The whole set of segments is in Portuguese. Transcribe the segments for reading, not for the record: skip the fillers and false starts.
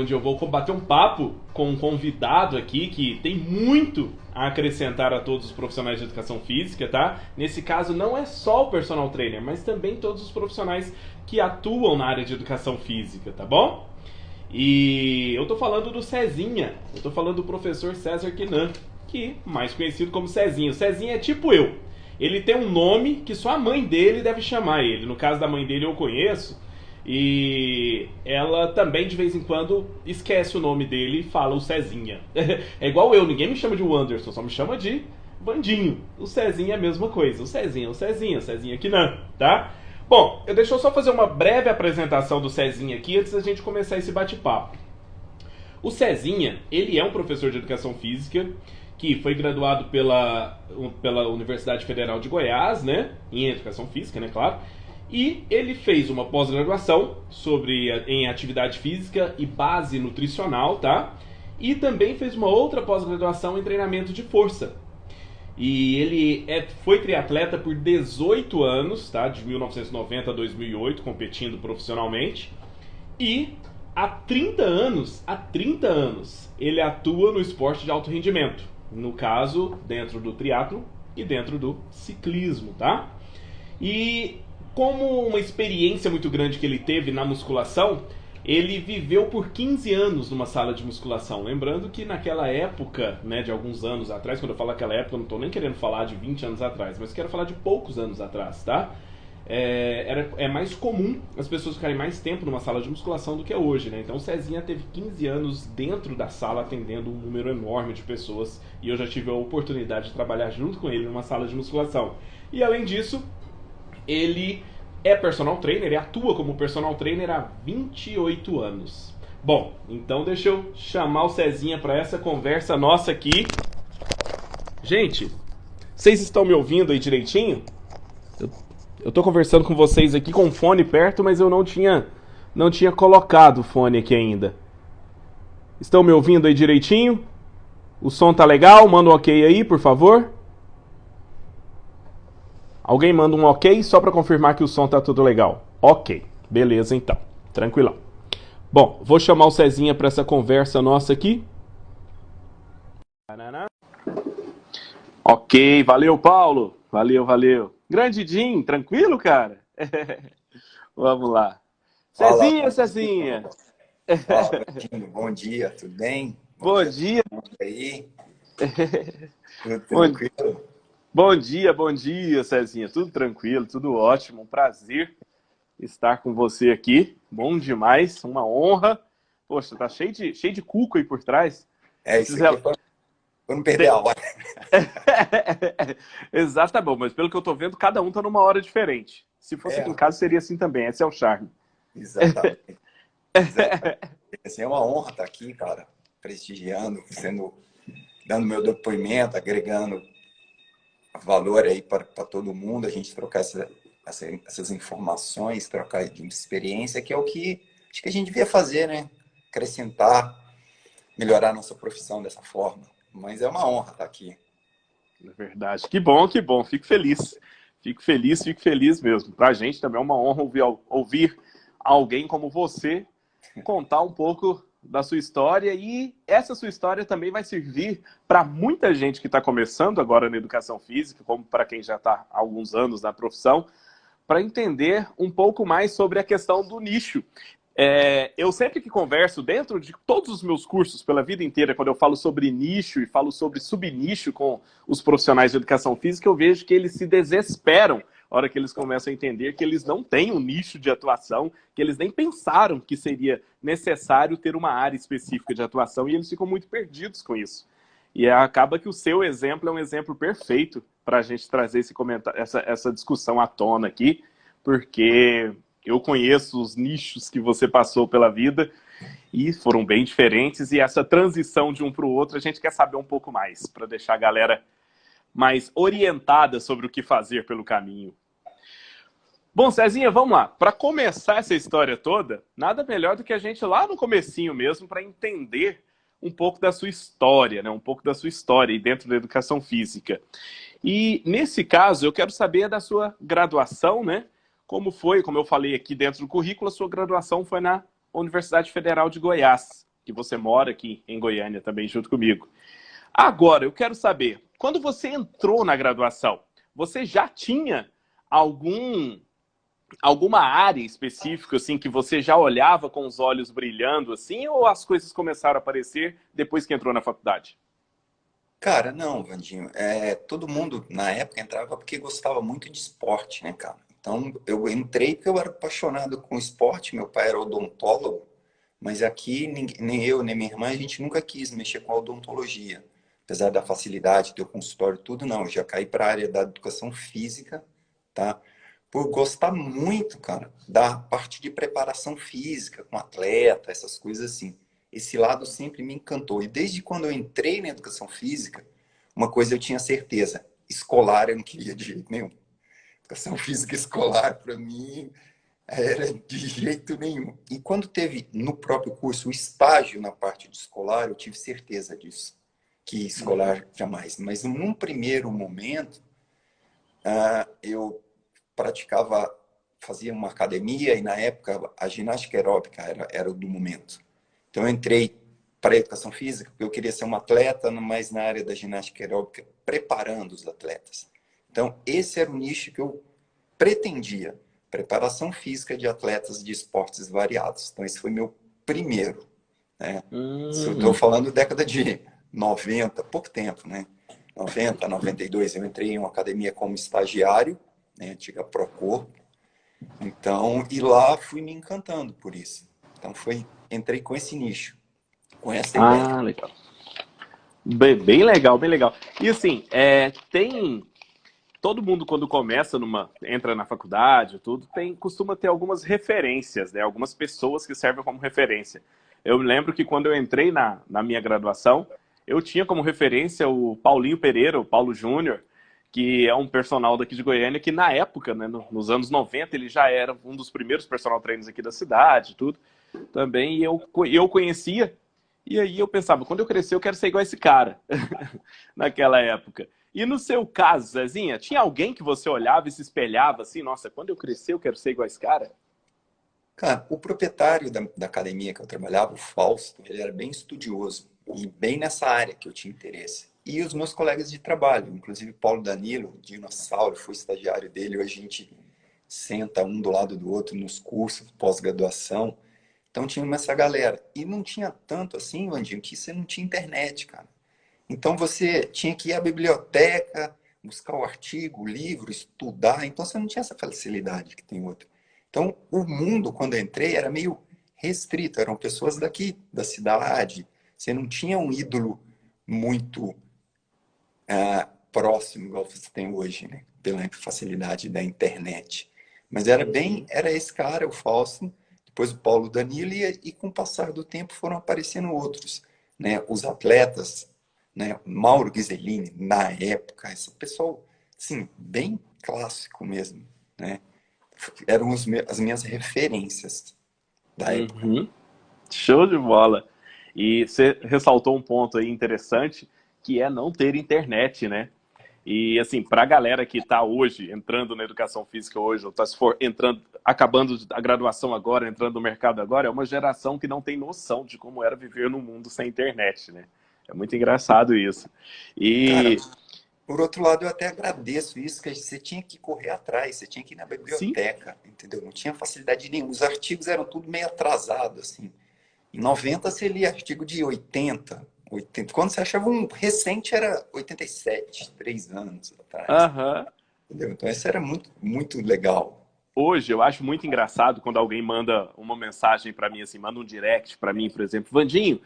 onde eu vou bater um papo com um convidado aqui que tem muito a acrescentar a todos os profissionais de educação física, tá? Nesse caso, não é só o personal trainer, mas também todos os profissionais que atuam na área de educação física, tá bom? E eu tô falando do Cezinha, eu tô falando do professor César Quinan, que mais conhecido como Cezinha. O Cezinha é tipo eu. Ele tem um nome que só a mãe dele deve chamar ele. No caso da mãe dele eu conheço. E ela também de vez em quando esquece o nome dele e fala o Cezinha. É igual eu, ninguém me chama de Wanderson, só me chama de Vandinho. O Cezinha é a mesma coisa. O Cezinha aqui não, tá? Bom, deixa eu só fazer uma breve apresentação do Cezinha aqui antes da gente começar esse bate-papo. O Cezinha, ele é um professor de educação física que foi graduado pela Universidade Federal de Goiás, né, em educação física, né, claro. E ele fez uma pós-graduação em atividade física e base nutricional, tá? E também fez uma outra pós-graduação em treinamento de força. E ele foi triatleta por 18 anos, tá? De 1990 a 2008, competindo profissionalmente. E há 30 anos, ele atua no esporte de alto rendimento. No caso, dentro do triatlo e dentro do ciclismo, tá? E como uma experiência muito grande que ele teve na musculação, ele viveu por 15 anos numa sala de musculação. Lembrando que naquela época, né, de alguns anos atrás, quando eu falo aquela época, eu não estou nem querendo falar de 20 anos atrás, mas quero falar de poucos anos atrás, tá? É mais comum as pessoas ficarem mais tempo numa sala de musculação do que é hoje, né? Então o Cezinha teve 15 anos dentro da sala atendendo um número enorme de pessoas e eu já tive a oportunidade de trabalhar junto com ele numa sala de musculação. E além disso, ele é personal trainer e atua como personal trainer há 28 anos. Bom, então deixa eu chamar o Cezinha para essa conversa nossa aqui. Gente, vocês estão me ouvindo aí direitinho? Eu tô conversando com vocês aqui com o fone perto, mas eu não tinha colocado o fone aqui ainda. Estão me ouvindo aí direitinho? O som tá legal? Manda um ok aí, por favor. Alguém manda um ok só para confirmar que o som tá tudo legal. Ok, beleza então, tranquilão. Bom, vou chamar o Cezinha para essa conversa nossa aqui. Ok, valeu Paulo, valeu. Grande Jim, tranquilo cara? Vamos lá. Fala, Cezinha. fala, Betinho. Bom dia, tudo bem? Bom Bom dia a dia. todo mundo aí. Tudo Bom, tranquilo? bom dia, Cezinha. Tudo tranquilo, tudo ótimo. Um prazer estar com você aqui. Bom demais, uma honra. Poxa, tá cheio de cuco aí por trás. Isso Esses aqui é rel- para não perder Te- a hora. Exato, tá bom, mas pelo que eu tô vendo, cada um tá numa hora diferente. Se fosse aqui em É, casa, seria assim também. Esse é o charme. exatamente. Exatamente. Assim, é uma honra estar aqui, cara, prestigiando, dando meu depoimento, agregando valor aí para todo mundo, a gente trocar essas informações, trocar de experiência, que é o que acho que a gente devia fazer, né? Acrescentar, melhorar a nossa profissão dessa forma. Mas é uma honra estar aqui. Na verdade. Que bom, que bom. Fico feliz. Fico feliz mesmo. Pra gente também é uma honra ouvir alguém como você contar um pouco da sua história e essa sua história também vai servir para muita gente que está começando agora na educação física, como para quem já está há alguns anos na profissão, para entender um pouco mais sobre a questão do nicho. Eu sempre que converso dentro de todos os meus cursos pela vida inteira, quando eu falo sobre nicho e falo sobre subnicho com os profissionais de educação física, eu vejo que eles se desesperam na hora que eles começam a entender que eles não têm um nicho de atuação, que eles nem pensaram que seria necessário ter uma área específica de atuação e eles ficam muito perdidos com isso. E acaba que o seu exemplo é um exemplo perfeito para a gente trazer esse comentário, essa discussão à tona aqui, porque eu conheço os nichos que você passou pela vida e foram bem diferentes, e essa transição de um para o outro a gente quer saber um pouco mais, para deixar a galera mais orientada sobre o que fazer pelo caminho. Bom, Cezinha, vamos lá. Para começar essa história toda, nada melhor do que a gente ir lá no comecinho mesmo para entender um pouco da sua história, né? Um pouco da sua história aí dentro da educação física. E nesse caso, eu quero saber da sua graduação, né? Como foi, como eu falei aqui dentro do currículo, a sua graduação foi na Universidade Federal de Goiás. que você mora aqui em Goiânia também junto comigo. Agora, eu quero saber, quando você entrou na graduação, você já tinha alguma área específica assim que você já olhava com os olhos brilhando assim, ou as coisas começaram a aparecer depois que entrou na faculdade? Cara, não, Vandinho. Todo mundo na época entrava porque gostava muito de esporte, né, cara? Então eu entrei porque eu era apaixonado com esporte. Meu pai era odontólogo, mas aqui nem eu nem minha irmã a gente nunca quis mexer com a odontologia. Apesar da facilidade, ter o consultório, tudo, não. Eu já caí para a área da educação física, tá? Por gostar muito, cara, da parte de preparação física, com atleta, essas coisas assim. Esse lado sempre me encantou. E desde quando eu entrei na educação física, uma coisa eu tinha certeza: escolar eu não queria de jeito nenhum. Educação física escolar, para mim, era de jeito nenhum. E quando teve no próprio curso o estágio na parte de escolar, eu tive certeza disso, que escolar jamais. Mas num primeiro momento, eu praticava, fazia uma academia e na época a ginástica aeróbica era o do momento. Então eu entrei para a educação física porque eu queria ser um atleta, mas na área da ginástica aeróbica, preparando os atletas. Então esse era o nicho que eu pretendia, preparação física de atletas de esportes variados. Então esse foi meu primeiro, né? Se eu estou falando década de 90, pouco tempo, né? 90, 92, eu entrei em uma academia como estagiário, né? Antiga Procorpo. Então, e lá fui me encantando por isso. Então entrei com esse nicho, com essa ideia. Ah, legal. Bem legal, bem legal. E assim, tem todo mundo quando entra na faculdade, tudo, costuma ter algumas referências, né? Algumas pessoas que servem como referência. Eu lembro que quando eu entrei na minha graduação, eu tinha como referência o Paulinho Pereira, o Paulo Júnior, que é um personal daqui de Goiânia, que na época, né, nos anos 90, ele já era um dos primeiros personal trainers aqui da cidade, tudo. Também, e eu conhecia, e aí eu pensava, quando eu crescer eu quero ser igual a esse cara, naquela época. E no seu caso, Zezinha, tinha alguém que você olhava e se espelhava assim, nossa, quando eu crescer eu quero ser igual a esse cara? Cara, o proprietário da academia que eu trabalhava, o Fausto, ele era bem estudioso e bem nessa área que eu tinha interesse. E os meus colegas de trabalho, inclusive Paulo Danilo, dinossauro, fui estagiário dele, hoje a gente senta um do lado do outro nos cursos, pós-graduação. Então tinha essa galera. E não tinha tanto assim, Vandinho, que você não tinha internet, cara. Então você tinha que ir à biblioteca, buscar o artigo, o livro, estudar. Então você não tinha essa facilidade que tem outro. Então o mundo, quando eu entrei, era meio restrito. Eram pessoas daqui, da cidade. Você não tinha um ídolo muito próximo, igual você tem hoje, né? Pela facilidade da internet. Mas era esse cara, o Fausto, depois o Paulo Danilo, e com o passar do tempo foram aparecendo outros, né? Os atletas, né? Mauro Ghiseline, na época, esse pessoal, assim, bem clássico mesmo, né? Eram as minhas referências da época. Uhum. Show de bola. E você ressaltou um ponto aí interessante, que é não ter internet, né? E assim, para a galera que está hoje entrando na educação física hoje, ou está entrando, acabando a graduação agora, entrando no mercado agora, é uma geração que não tem noção de como era viver no mundo sem internet, né? É muito engraçado isso. Cara, E por outro lado, eu até agradeço isso, que você tinha que correr atrás, você tinha que ir na sim, biblioteca, entendeu? Não tinha facilidade nenhuma. Os artigos eram tudo meio atrasados, assim. Em 90 você lia artigo de 80, 80. Quando você achava um recente era 87, 3 anos atrás. aham. Entendeu? Então isso era muito, muito legal. Hoje eu acho muito engraçado quando alguém manda uma mensagem para mim, assim, manda um direct para mim, por exemplo, Vandinho,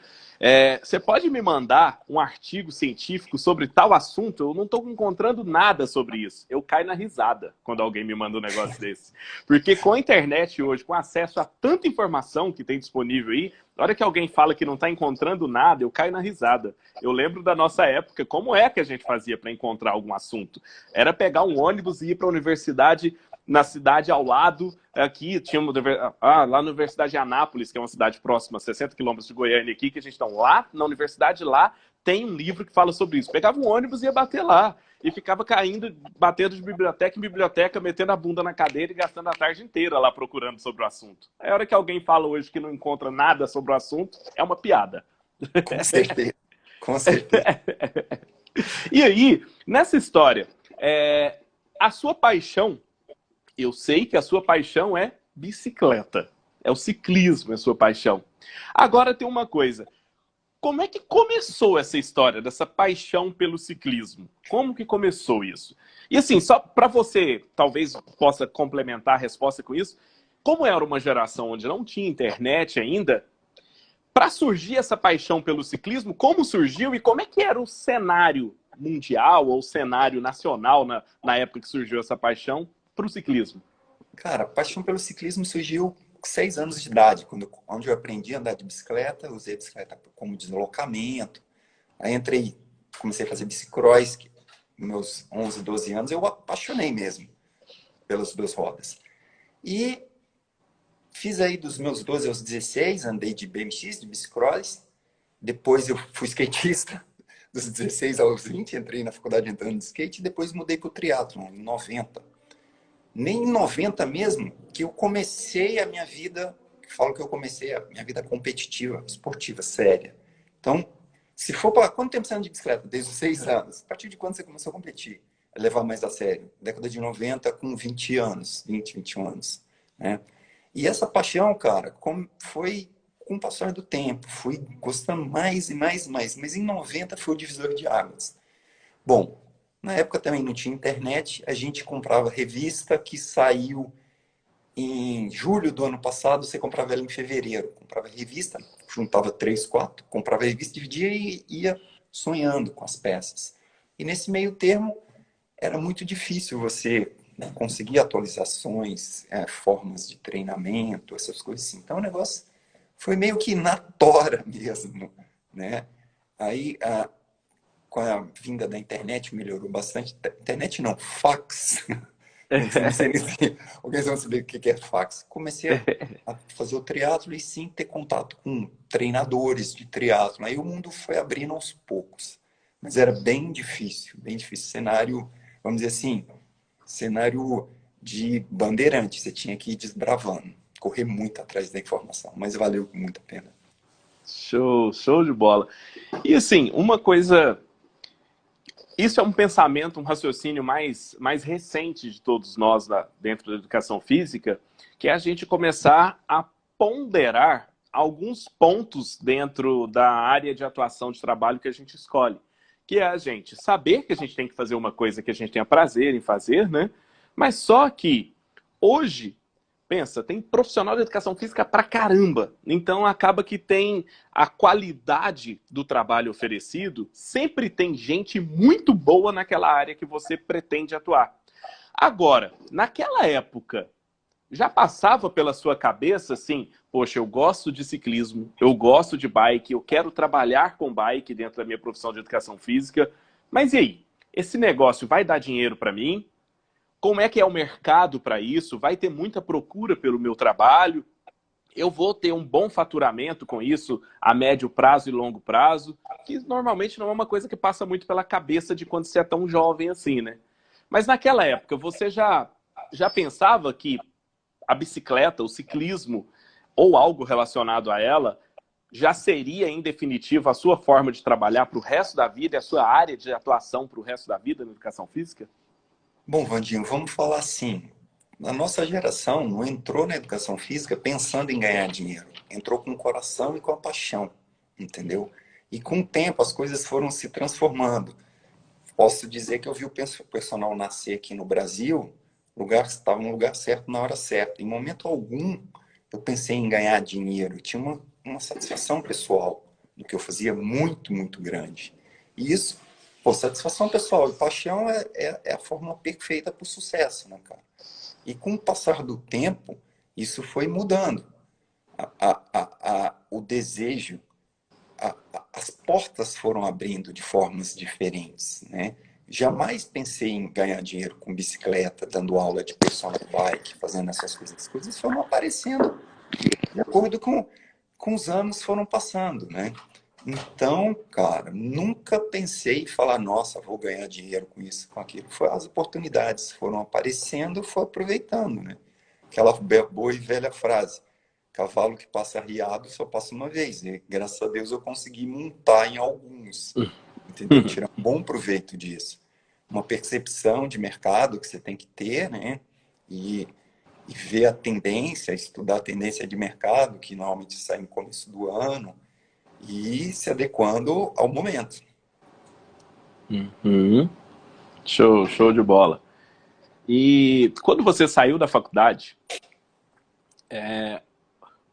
você pode me mandar um artigo científico sobre tal assunto? Eu não estou encontrando nada sobre isso. Eu caio na risada quando alguém me manda um negócio desse. Porque com a internet hoje, com acesso a tanta informação que tem disponível aí, na hora que alguém fala que não está encontrando nada, eu caio na risada. Eu lembro da nossa época, como é que a gente fazia para encontrar algum assunto? Era pegar um ônibus e ir para a universidade na cidade ao lado, aqui, tinha lá na Universidade de Anápolis, que é uma cidade próxima, 60 quilômetros de Goiânia aqui, que a gente está lá, na universidade lá, tem um livro que fala sobre isso. Pegava um ônibus e ia bater lá. E ficava caindo, batendo de biblioteca em biblioteca, metendo a bunda na cadeira e gastando a tarde inteira lá procurando sobre o assunto. A hora que alguém fala hoje que não encontra nada sobre o assunto, é uma piada. Com certeza, com certeza. E aí, nessa história, a sua paixão, eu sei que a sua paixão é bicicleta. É o ciclismo, é a sua paixão. Agora tem uma coisa. Como é que começou essa história, dessa paixão pelo ciclismo? Como que começou isso? E assim, só para você, talvez possa complementar a resposta com isso, como era uma geração onde não tinha internet ainda, para surgir essa paixão pelo ciclismo, como surgiu e como é que era o cenário mundial ou o cenário nacional na época que surgiu essa paixão para o ciclismo? Cara, a paixão pelo ciclismo surgiu com 6 anos de idade, onde eu aprendi a andar de bicicleta, usei a bicicleta como deslocamento. Aí comecei a fazer bicicross, que meus 11, 12 anos, eu apaixonei mesmo pelas duas rodas. E fiz aí dos meus 12 aos 16, andei de BMX, de bicicross. Depois eu fui skatista, dos 16 aos 20, entrei na faculdade entrando de skate, e depois mudei para o triatlon, em 90. Nem em 90 mesmo, que eu comecei a minha vida, falo que eu comecei a minha vida competitiva, esportiva, séria. Então, se for para... Quanto tempo você anda de bicicleta? Desde os 6 anos. A partir de quando você começou a competir? A levar mais a sério? Década de 90, com 20 anos, 20, 21 anos. Né? E essa paixão, cara, foi com o passar do tempo. Fui gostando mais e mais e mais. Mas em 90 foi o divisor de águas. Bom, na época também não tinha internet, a gente comprava revista que saiu em julho do ano passado, você comprava ela em fevereiro. Comprava revista, juntava 3, 4, comprava revista, dividia e ia sonhando com as peças. E nesse meio termo, era muito difícil você conseguir atualizações, formas de treinamento, essas coisas assim. Então o negócio foi meio que na tora mesmo, né? Aí, com a vinda da internet, melhorou bastante. Internet não, fax. Não sei nem se alguém vai saber o que é fax. Comecei a fazer o triatlo e sim ter contato com treinadores de triatlo. Aí o mundo foi abrindo aos poucos. Mas era bem difícil, bem difícil. Cenário, vamos dizer assim, cenário de bandeirante. Você tinha que ir desbravando, correr muito atrás da informação. Mas valeu muito a pena. Show, show de bola. E assim, uma coisa... Isso é um pensamento, um raciocínio mais recente de todos nós dentro da educação física, que é a gente começar a ponderar alguns pontos dentro da área de atuação de trabalho que a gente escolhe. Que é a gente saber que a gente tem que fazer uma coisa que a gente tenha prazer em fazer, né? Mas só que hoje, pensa, tem profissional de educação física pra caramba. Então acaba que tem a qualidade do trabalho oferecido, sempre tem gente muito boa naquela área que você pretende atuar. Agora, naquela época, já passava pela sua cabeça assim, poxa, eu gosto de ciclismo, eu gosto de bike, eu quero trabalhar com bike dentro da minha profissão de educação física, mas e aí? Esse negócio vai dar dinheiro para mim? Como é que é o mercado para isso? Vai ter muita procura pelo meu trabalho? Eu vou ter um bom faturamento com isso a médio prazo e longo prazo? Que normalmente não é uma coisa que passa muito pela cabeça de quando você é tão jovem assim, né? Mas naquela época, você já pensava que a bicicleta, o ciclismo ou algo relacionado a ela já seria, em definitivo, a sua forma de trabalhar para o resto da vida e a sua área de atuação para o resto da vida na educação física? Bom, Vandinho, vamos falar assim. A nossa geração não entrou na educação física pensando em ganhar dinheiro. Entrou com o coração e com a paixão, entendeu? E com o tempo as coisas foram se transformando. Posso dizer que eu vi o personal nascer aqui no Brasil, estava no lugar certo na hora certa. Em momento algum eu pensei em ganhar dinheiro. Eu tinha uma satisfação pessoal do que eu fazia muito, muito grande. E isso, pô, satisfação pessoal e paixão é a forma perfeita para o sucesso, né, cara? E com o passar do tempo, isso foi mudando. O desejo, as portas foram abrindo de formas diferentes, né? jamais pensei em ganhar dinheiro com bicicleta, dando aula de personal bike, fazendo essas coisas. As coisas foram aparecendo de acordo com os anos foram passando, né? Então, cara, nunca pensei em falar, nossa, vou ganhar dinheiro com isso, com aquilo. As oportunidades foram aparecendo, fui aproveitando, né? Aquela boa e velha frase, cavalo que passa arriado só passa uma vez. E graças a Deus eu consegui montar em alguns, entendeu? Tirar um bom proveito disso. Uma percepção de mercado que você tem que ter, né? E ver a tendência, estudar a tendência de mercado, que normalmente sai no começo do ano, e se adequando ao momento. Uhum. Show de bola. E quando você saiu da faculdade,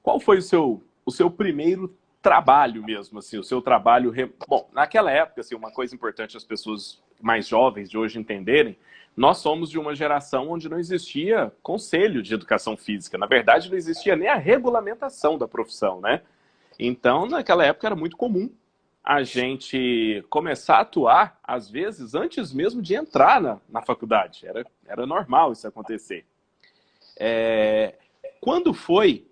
qual foi o seu primeiro trabalho mesmo, assim, o seu trabalho... Bom, naquela época, assim, uma coisa importante as pessoas mais jovens de hoje entenderem, nós somos de uma geração onde não existia conselho de educação física. Na verdade, não existia nem a regulamentação da profissão, né? Então, naquela época era muito comum a gente começar a atuar, às vezes, antes mesmo de entrar na faculdade. Era normal isso acontecer. É, quando foi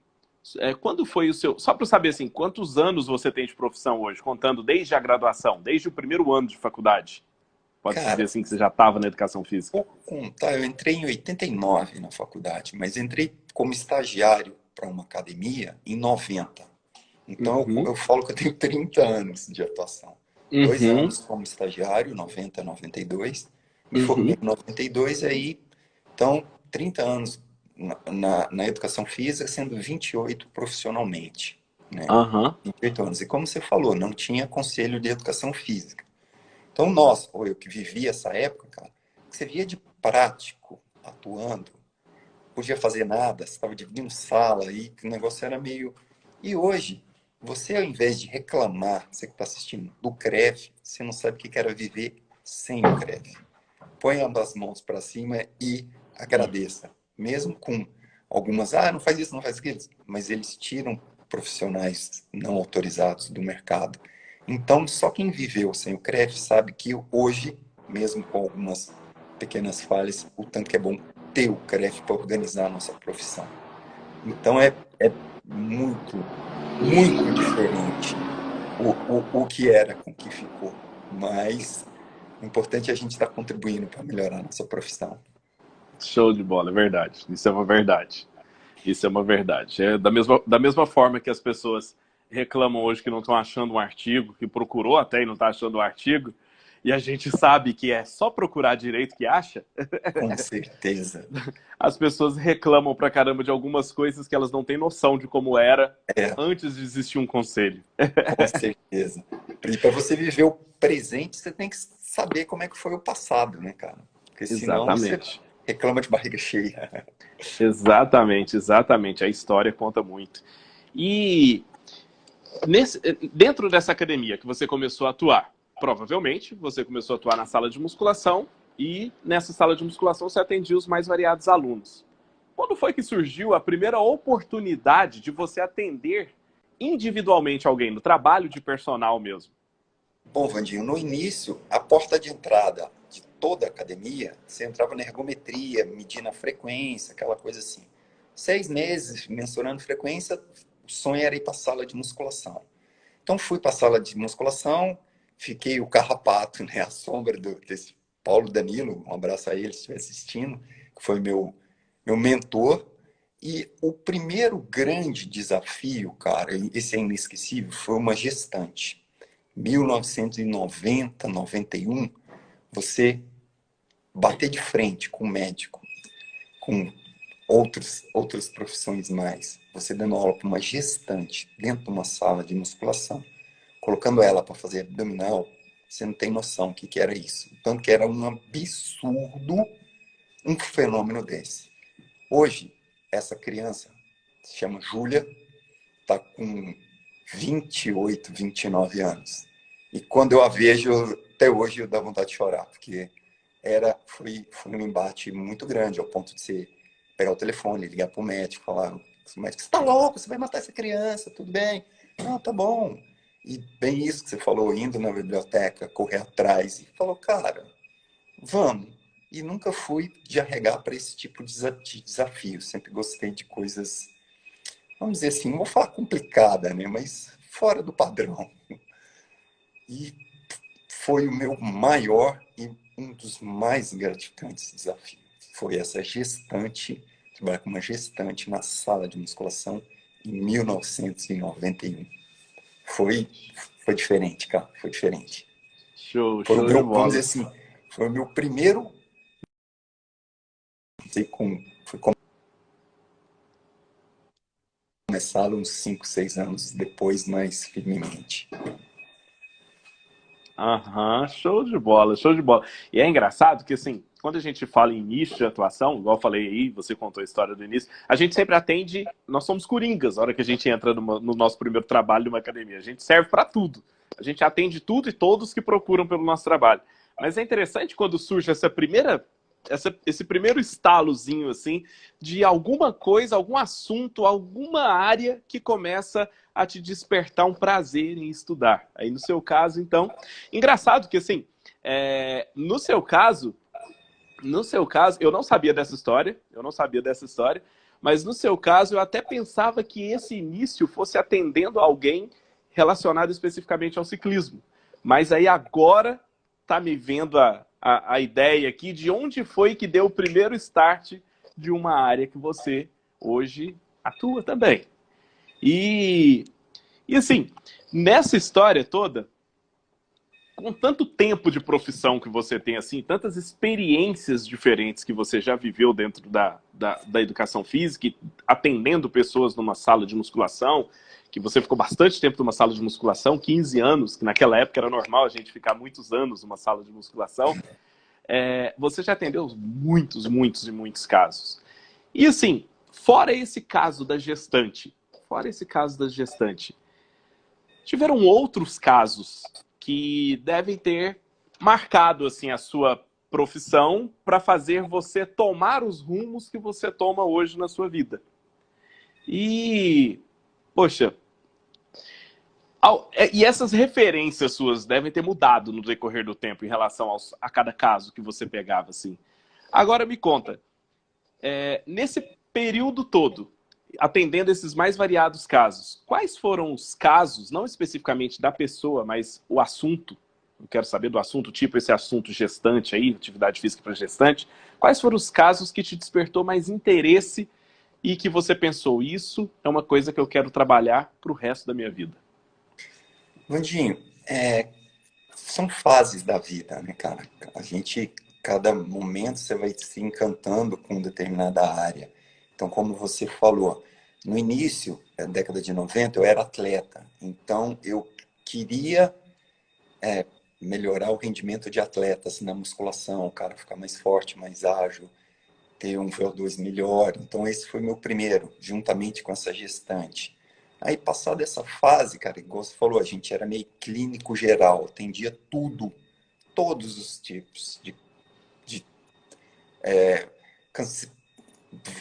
quando foi o seu... Só para saber, assim, quantos anos você tem de profissão hoje, contando desde a graduação, desde o primeiro ano de faculdade? Pode-se dizer Cara, assim que você já estava na educação física? vou contar, eu entrei em 89 na faculdade, mas entrei como estagiário para uma academia em 90. Então Uhum, eu falo que eu tenho 30 anos de atuação. Dois uhum, anos como estagiário, 90, 92. Me formei uhum, em 92, aí, então, 30 anos na educação física, sendo 28 profissionalmente, né? aham. 28 anos. E como você falou, não tinha conselho de educação física. Então, nós, ou eu que vivi essa época, cara, você via de prático, atuando, podia fazer nada, você estava dividindo sala, e o negócio era meio... E hoje, você ao invés de reclamar, você que está assistindo, do CREF, você não sabe o que era viver sem o CREF. Põe ambas as mãos para cima e agradeça. Mesmo com algumas, não faz isso, não faz aquilo, mas eles tiram profissionais não autorizados do mercado. Então, só quem viveu sem o CREF sabe que hoje, mesmo com algumas pequenas falhas, o tanto que é bom ter o CREF para organizar a nossa profissão. Então, é muito, muito diferente o que era com o que ficou. Mas o importante é a gente estar contribuindo para melhorar a nossa profissão. Show de bola, é verdade. Isso é uma verdade. Isso é uma verdade. É da mesma forma que as pessoas reclamam hoje que não estão achando um artigo, que procurou até e não está achando o artigo, e a gente sabe que é só procurar direito que acha, Com certeza. as pessoas reclamam pra caramba de algumas coisas que elas não têm noção de como era É, antes de existir um conselho. com certeza. E para você viver o presente, você tem que saber como é que foi o passado, né, cara? Porque senão você Exatamente. reclama de barriga cheia. Exatamente, exatamente. A história conta muito. E nesse, dentro dessa academia que você começou a atuar, provavelmente você começou a atuar na sala de musculação e nessa sala de musculação você atendia os mais variados alunos. Quando foi que surgiu a primeira oportunidade de você atender individualmente alguém, no trabalho de personal mesmo? Bom, Vandinho, no início, a porta de entrada de toda a academia, você entrava na ergometria, medindo a frequência, aquela coisa assim. 6 meses mensurando frequência, o sonho era ir para a sala de musculação. Então fui para a sala de musculação, fiquei o carrapato, né, à sombra desse Paulo Danilo, um abraço a ele se estiver assistindo, que foi meu mentor. E o primeiro grande desafio, cara, esse é inesquecível, foi uma gestante. 1990, 91, você bater de frente com um médico, com outras profissões mais, você dando aula para uma gestante dentro de uma sala de musculação, colocando ela para fazer abdominal, você não tem noção o que era isso. Tanto que era um absurdo um fenômeno desse. Hoje, essa criança se chama Júlia, está com 28, 29 anos. E quando eu a vejo, até hoje eu dá vontade de chorar, porque foi um embate muito grande, ao ponto de você pegar o telefone, ligar para o médico, falar, o médico, você está louco, você vai matar essa criança, tudo bem? Não, tá bom. E bem isso que você falou, indo na biblioteca, correr atrás, e falou, cara, vamos. E nunca fui de arregar para esse tipo de desafio. Sempre gostei de coisas, vamos dizer assim, não vou falar complicada, né? Mas fora do padrão. E foi o meu maior e um dos mais gratificantes desafios. Foi essa gestante, trabalhar com uma gestante na sala de musculação em 1991. Foi, foi diferente, cara, foi diferente. Show, Foi o show de meu, vamos dizer bola. assim, foi o meu primeiro, não sei como, foi começado uns 5, 6 anos depois, mais firmemente. Aham, show de bola, show de bola. E é engraçado que, assim, quando a gente fala em início de atuação, igual eu falei aí, você contou a história do início, a gente sempre atende, nós somos coringas na hora que a gente entra no nosso primeiro trabalho numa academia. A gente serve para tudo. A gente atende tudo e todos que procuram pelo nosso trabalho. Mas é interessante quando surge esse primeiro estalozinho, assim, de alguma coisa, algum assunto, alguma área que começa a te despertar um prazer em estudar. Aí no seu caso, então, engraçado que assim, no seu caso, eu não sabia dessa história, mas no seu caso eu até pensava que esse início fosse atendendo alguém relacionado especificamente ao ciclismo. Mas aí agora tá me vendo a ideia aqui de onde foi que deu o primeiro start de uma área que você hoje atua também. E, e assim, nessa história toda, com tanto tempo de profissão que você tem, assim, tantas experiências diferentes que você já viveu dentro da educação física, e atendendo pessoas numa sala de musculação, que você ficou bastante tempo numa sala de musculação, 15 anos, que naquela época era normal a gente ficar muitos anos numa sala de musculação, você já atendeu muitos, muitos e muitos casos. E assim, fora esse caso da gestante, tiveram outros casos que devem ter marcado assim a sua profissão para fazer você tomar os rumos que você toma hoje na sua vida. E, poxa, e essas referências suas devem ter mudado no decorrer do tempo em relação a cada caso que você pegava, assim. Agora me conta, nesse período todo, atendendo esses mais variados casos, quais foram os casos, não especificamente da pessoa, mas o assunto, eu quero saber do assunto, tipo esse assunto gestante aí, atividade física para gestante, quais foram os casos que te despertou mais interesse e que você pensou, isso é uma coisa que eu quero trabalhar para o resto da minha vida? Vandinho, são fases da vida, né, cara? A gente, cada momento, você vai se encantando com determinada área. Então, como você falou, no início, da década de 90, eu era atleta. Então, eu queria melhorar o rendimento de atletas na musculação, o cara ficar mais forte, mais ágil, ter um VO2 melhor. Então, esse foi meu primeiro, juntamente com essa gestante. Aí, passada essa fase, cara, igual você falou, a gente era meio clínico geral, atendia tudo, todos os tipos de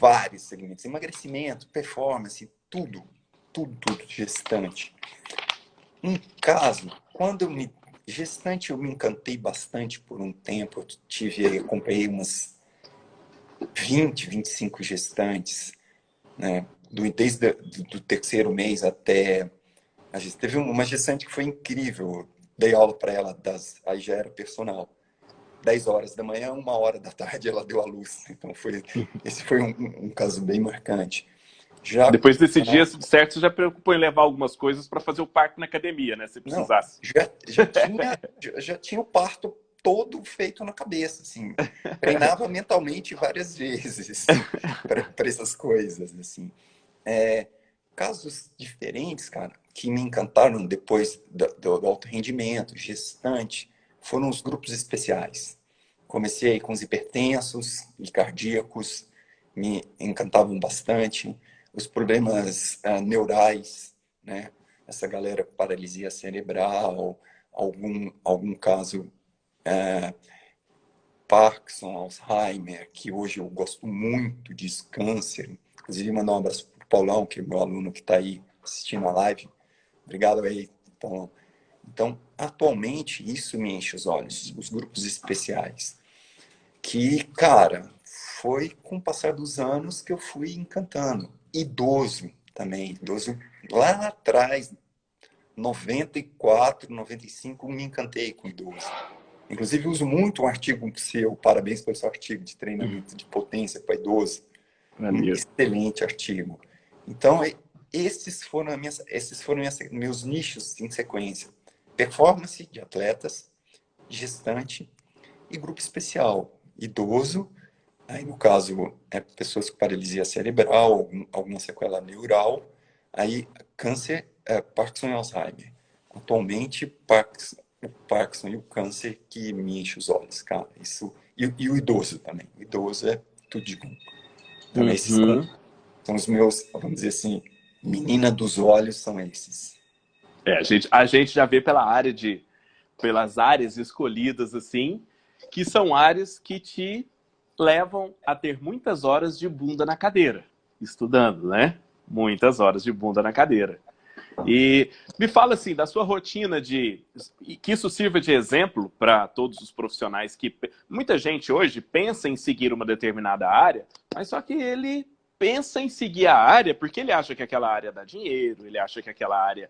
vários segmentos, emagrecimento, performance, tudo, tudo, tudo, gestante. Um caso, quando gestante, eu me encantei bastante por um tempo, acompanhei umas 25 gestantes, né? Desde do terceiro mês até. A gente teve uma gestante que foi incrível. Dei aula para ela, aí já era personal. 10 horas da manhã, 1 hora da tarde, ela deu à luz. Então, esse foi um caso bem marcante. Já, Depois desse dia, certo, você já preocupou em levar algumas coisas para fazer o parto na academia, né? Se não, precisasse. já tinha o parto todo feito na cabeça, assim. Treinava mentalmente várias vezes para essas coisas, assim. Casos diferentes, cara, que me encantaram depois do alto rendimento, gestante, foram os grupos especiais. Comecei com os hipertensos e cardíacos, me encantavam bastante. Os problemas neurais, né? Essa galera com paralisia cerebral, algum caso Parkinson, Alzheimer, que hoje eu gosto muito de câncer. Inclusive, mandar um abraço para o Paulão, que é meu aluno que está aí assistindo a live. Obrigado aí, Paulão. Então, atualmente, isso me enche os olhos, os grupos especiais. que, cara, foi com o passar dos anos que eu fui encantando. Idoso também, idoso lá atrás, 94, 95, me encantei com idoso. Inclusive, uso muito um artigo seu, parabéns pelo seu artigo de treinamento de potência para idoso. Um Maneiro. excelente artigo. Então, esses foram meus nichos em sequência. Performance de atletas, gestante e grupo especial. Idoso, aí no caso, pessoas com paralisia cerebral, alguma sequela neural, aí câncer, Parkinson e Alzheimer. Atualmente, o Parkinson e o câncer que me enche os olhos, cara. Isso, e o idoso também. O idoso é tudo de bom. Então, esses Uhum. são os meus, vamos dizer assim, menina dos olhos são esses. A gente já vê pelas áreas escolhidas assim, que são áreas que te levam a ter muitas horas de bunda na cadeira, estudando, né? Muitas horas de bunda na cadeira. E me fala assim, da sua rotina que isso sirva de exemplo para todos os profissionais que muita gente hoje pensa em seguir uma determinada área, mas só que ele pensa em seguir a área porque ele acha que aquela área dá dinheiro, ele acha que aquela área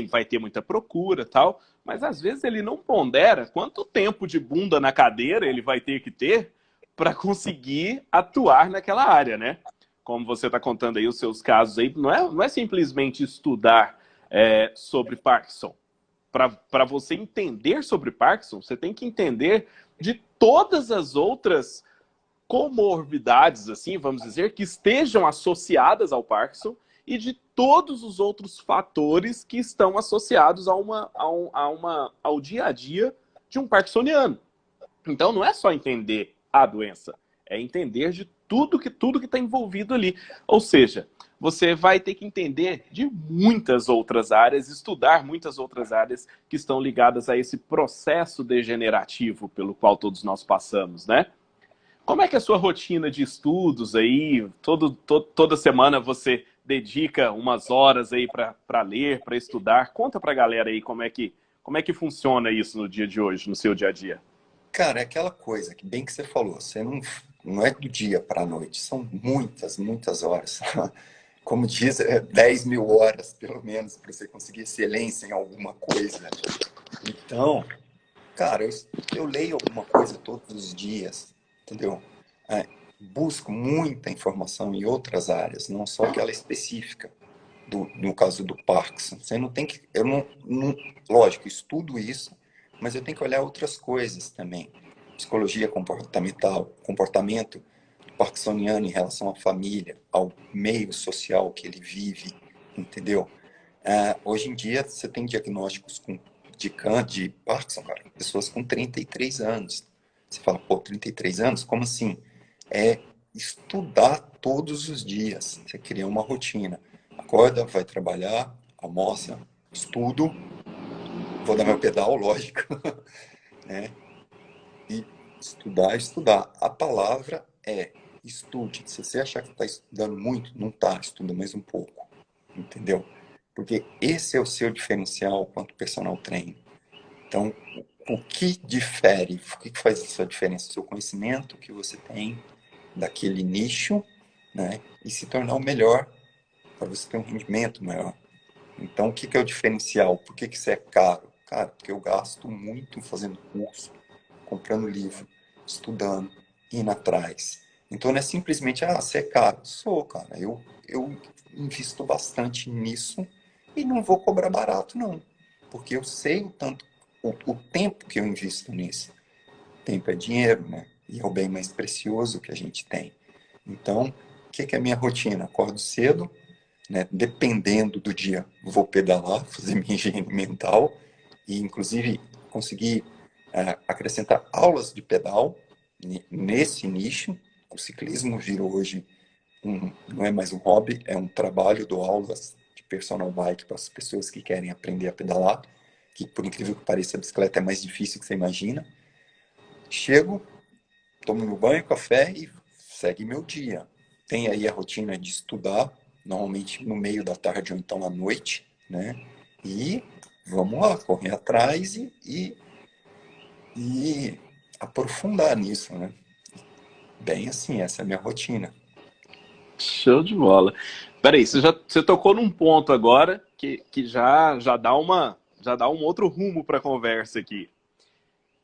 vai ter muita procura, tal, mas às vezes ele não pondera quanto tempo de bunda na cadeira ele vai ter que ter para conseguir atuar naquela área, né? Como você está contando aí os seus casos aí, não é simplesmente estudar sobre Parkinson. Para você entender sobre Parkinson, você tem que entender de todas as outras comorbidades, assim, vamos dizer, que estejam associadas ao Parkinson e de todos os outros fatores que estão associados ao dia a dia de um parkinsoniano. Então, não é só entender a doença, é entender de tudo que está envolvido ali. Ou seja, você vai ter que entender de muitas outras áreas, estudar muitas outras áreas que estão ligadas a esse processo degenerativo pelo qual todos nós passamos, né? Como é que é a sua rotina de estudos aí? Toda semana você dedica umas horas aí para ler, para estudar? Conta para a galera aí como é que funciona isso no dia de hoje, no seu dia a dia. Cara, é aquela coisa que bem que você falou, você não é do dia para a noite, são muitas, muitas horas. Como diz, 10 mil horas, pelo menos, para você conseguir excelência em alguma coisa. Então, cara, eu leio alguma coisa todos os dias, entendeu? É, busco muita informação em outras áreas, não só aquela específica, no caso do Parkinson. Você não tem que. Lógico, estudo isso, mas eu tenho que olhar outras coisas também. Psicologia comportamental, comportamento do parkinsoniano em relação à família, ao meio social que ele vive, entendeu? Hoje em dia, você tem diagnósticos de Parkinson, cara, pessoas com 33 anos. Você fala, pô, 33 anos? Como assim? É estudar todos os dias. Você cria uma rotina. Acorda, vai trabalhar, almoça, estudo, vou dar meu pedal, lógico, né? E estudar, estudar. A palavra é estude. Se você achar que está estudando muito, não está, estuda mais um pouco, entendeu? Porque esse é o seu diferencial quanto personal trainer. Então, o que difere, o que faz a sua diferença? O seu conhecimento que você tem daquele nicho, né? E se tornar o melhor para você ter um rendimento maior. Então, o que é o diferencial? Por que isso é caro? Cara, porque eu gasto muito fazendo curso, comprando livro, estudando, indo atrás. Então, não é simplesmente, você é caro. Sou, cara. Eu invisto bastante nisso e não vou cobrar barato, não. Porque eu sei o tanto, o tempo que eu invisto nisso. Tempo é dinheiro, né? E é o bem mais precioso que a gente tem. Então, o que é a minha rotina? Acordo cedo, né? Dependendo do dia, vou pedalar, fazer minha higiene mental e, inclusive, conseguir acrescentar aulas de pedal nesse nicho. O ciclismo virou hoje, não é mais um hobby, é um trabalho. Dou aulas de personal bike para as pessoas que querem aprender a pedalar, que, por incrível que pareça, a bicicleta é mais difícil que você imagina. Chego, tomo meu banho, café e segue meu dia. Tem aí a rotina de estudar, normalmente no meio da tarde ou então à noite, né? E vamos lá, correr atrás e aprofundar nisso, né? Bem assim, essa é a minha rotina. Show de bola. Peraí, você tocou num ponto agora que já dá já dá um outro rumo para a conversa aqui.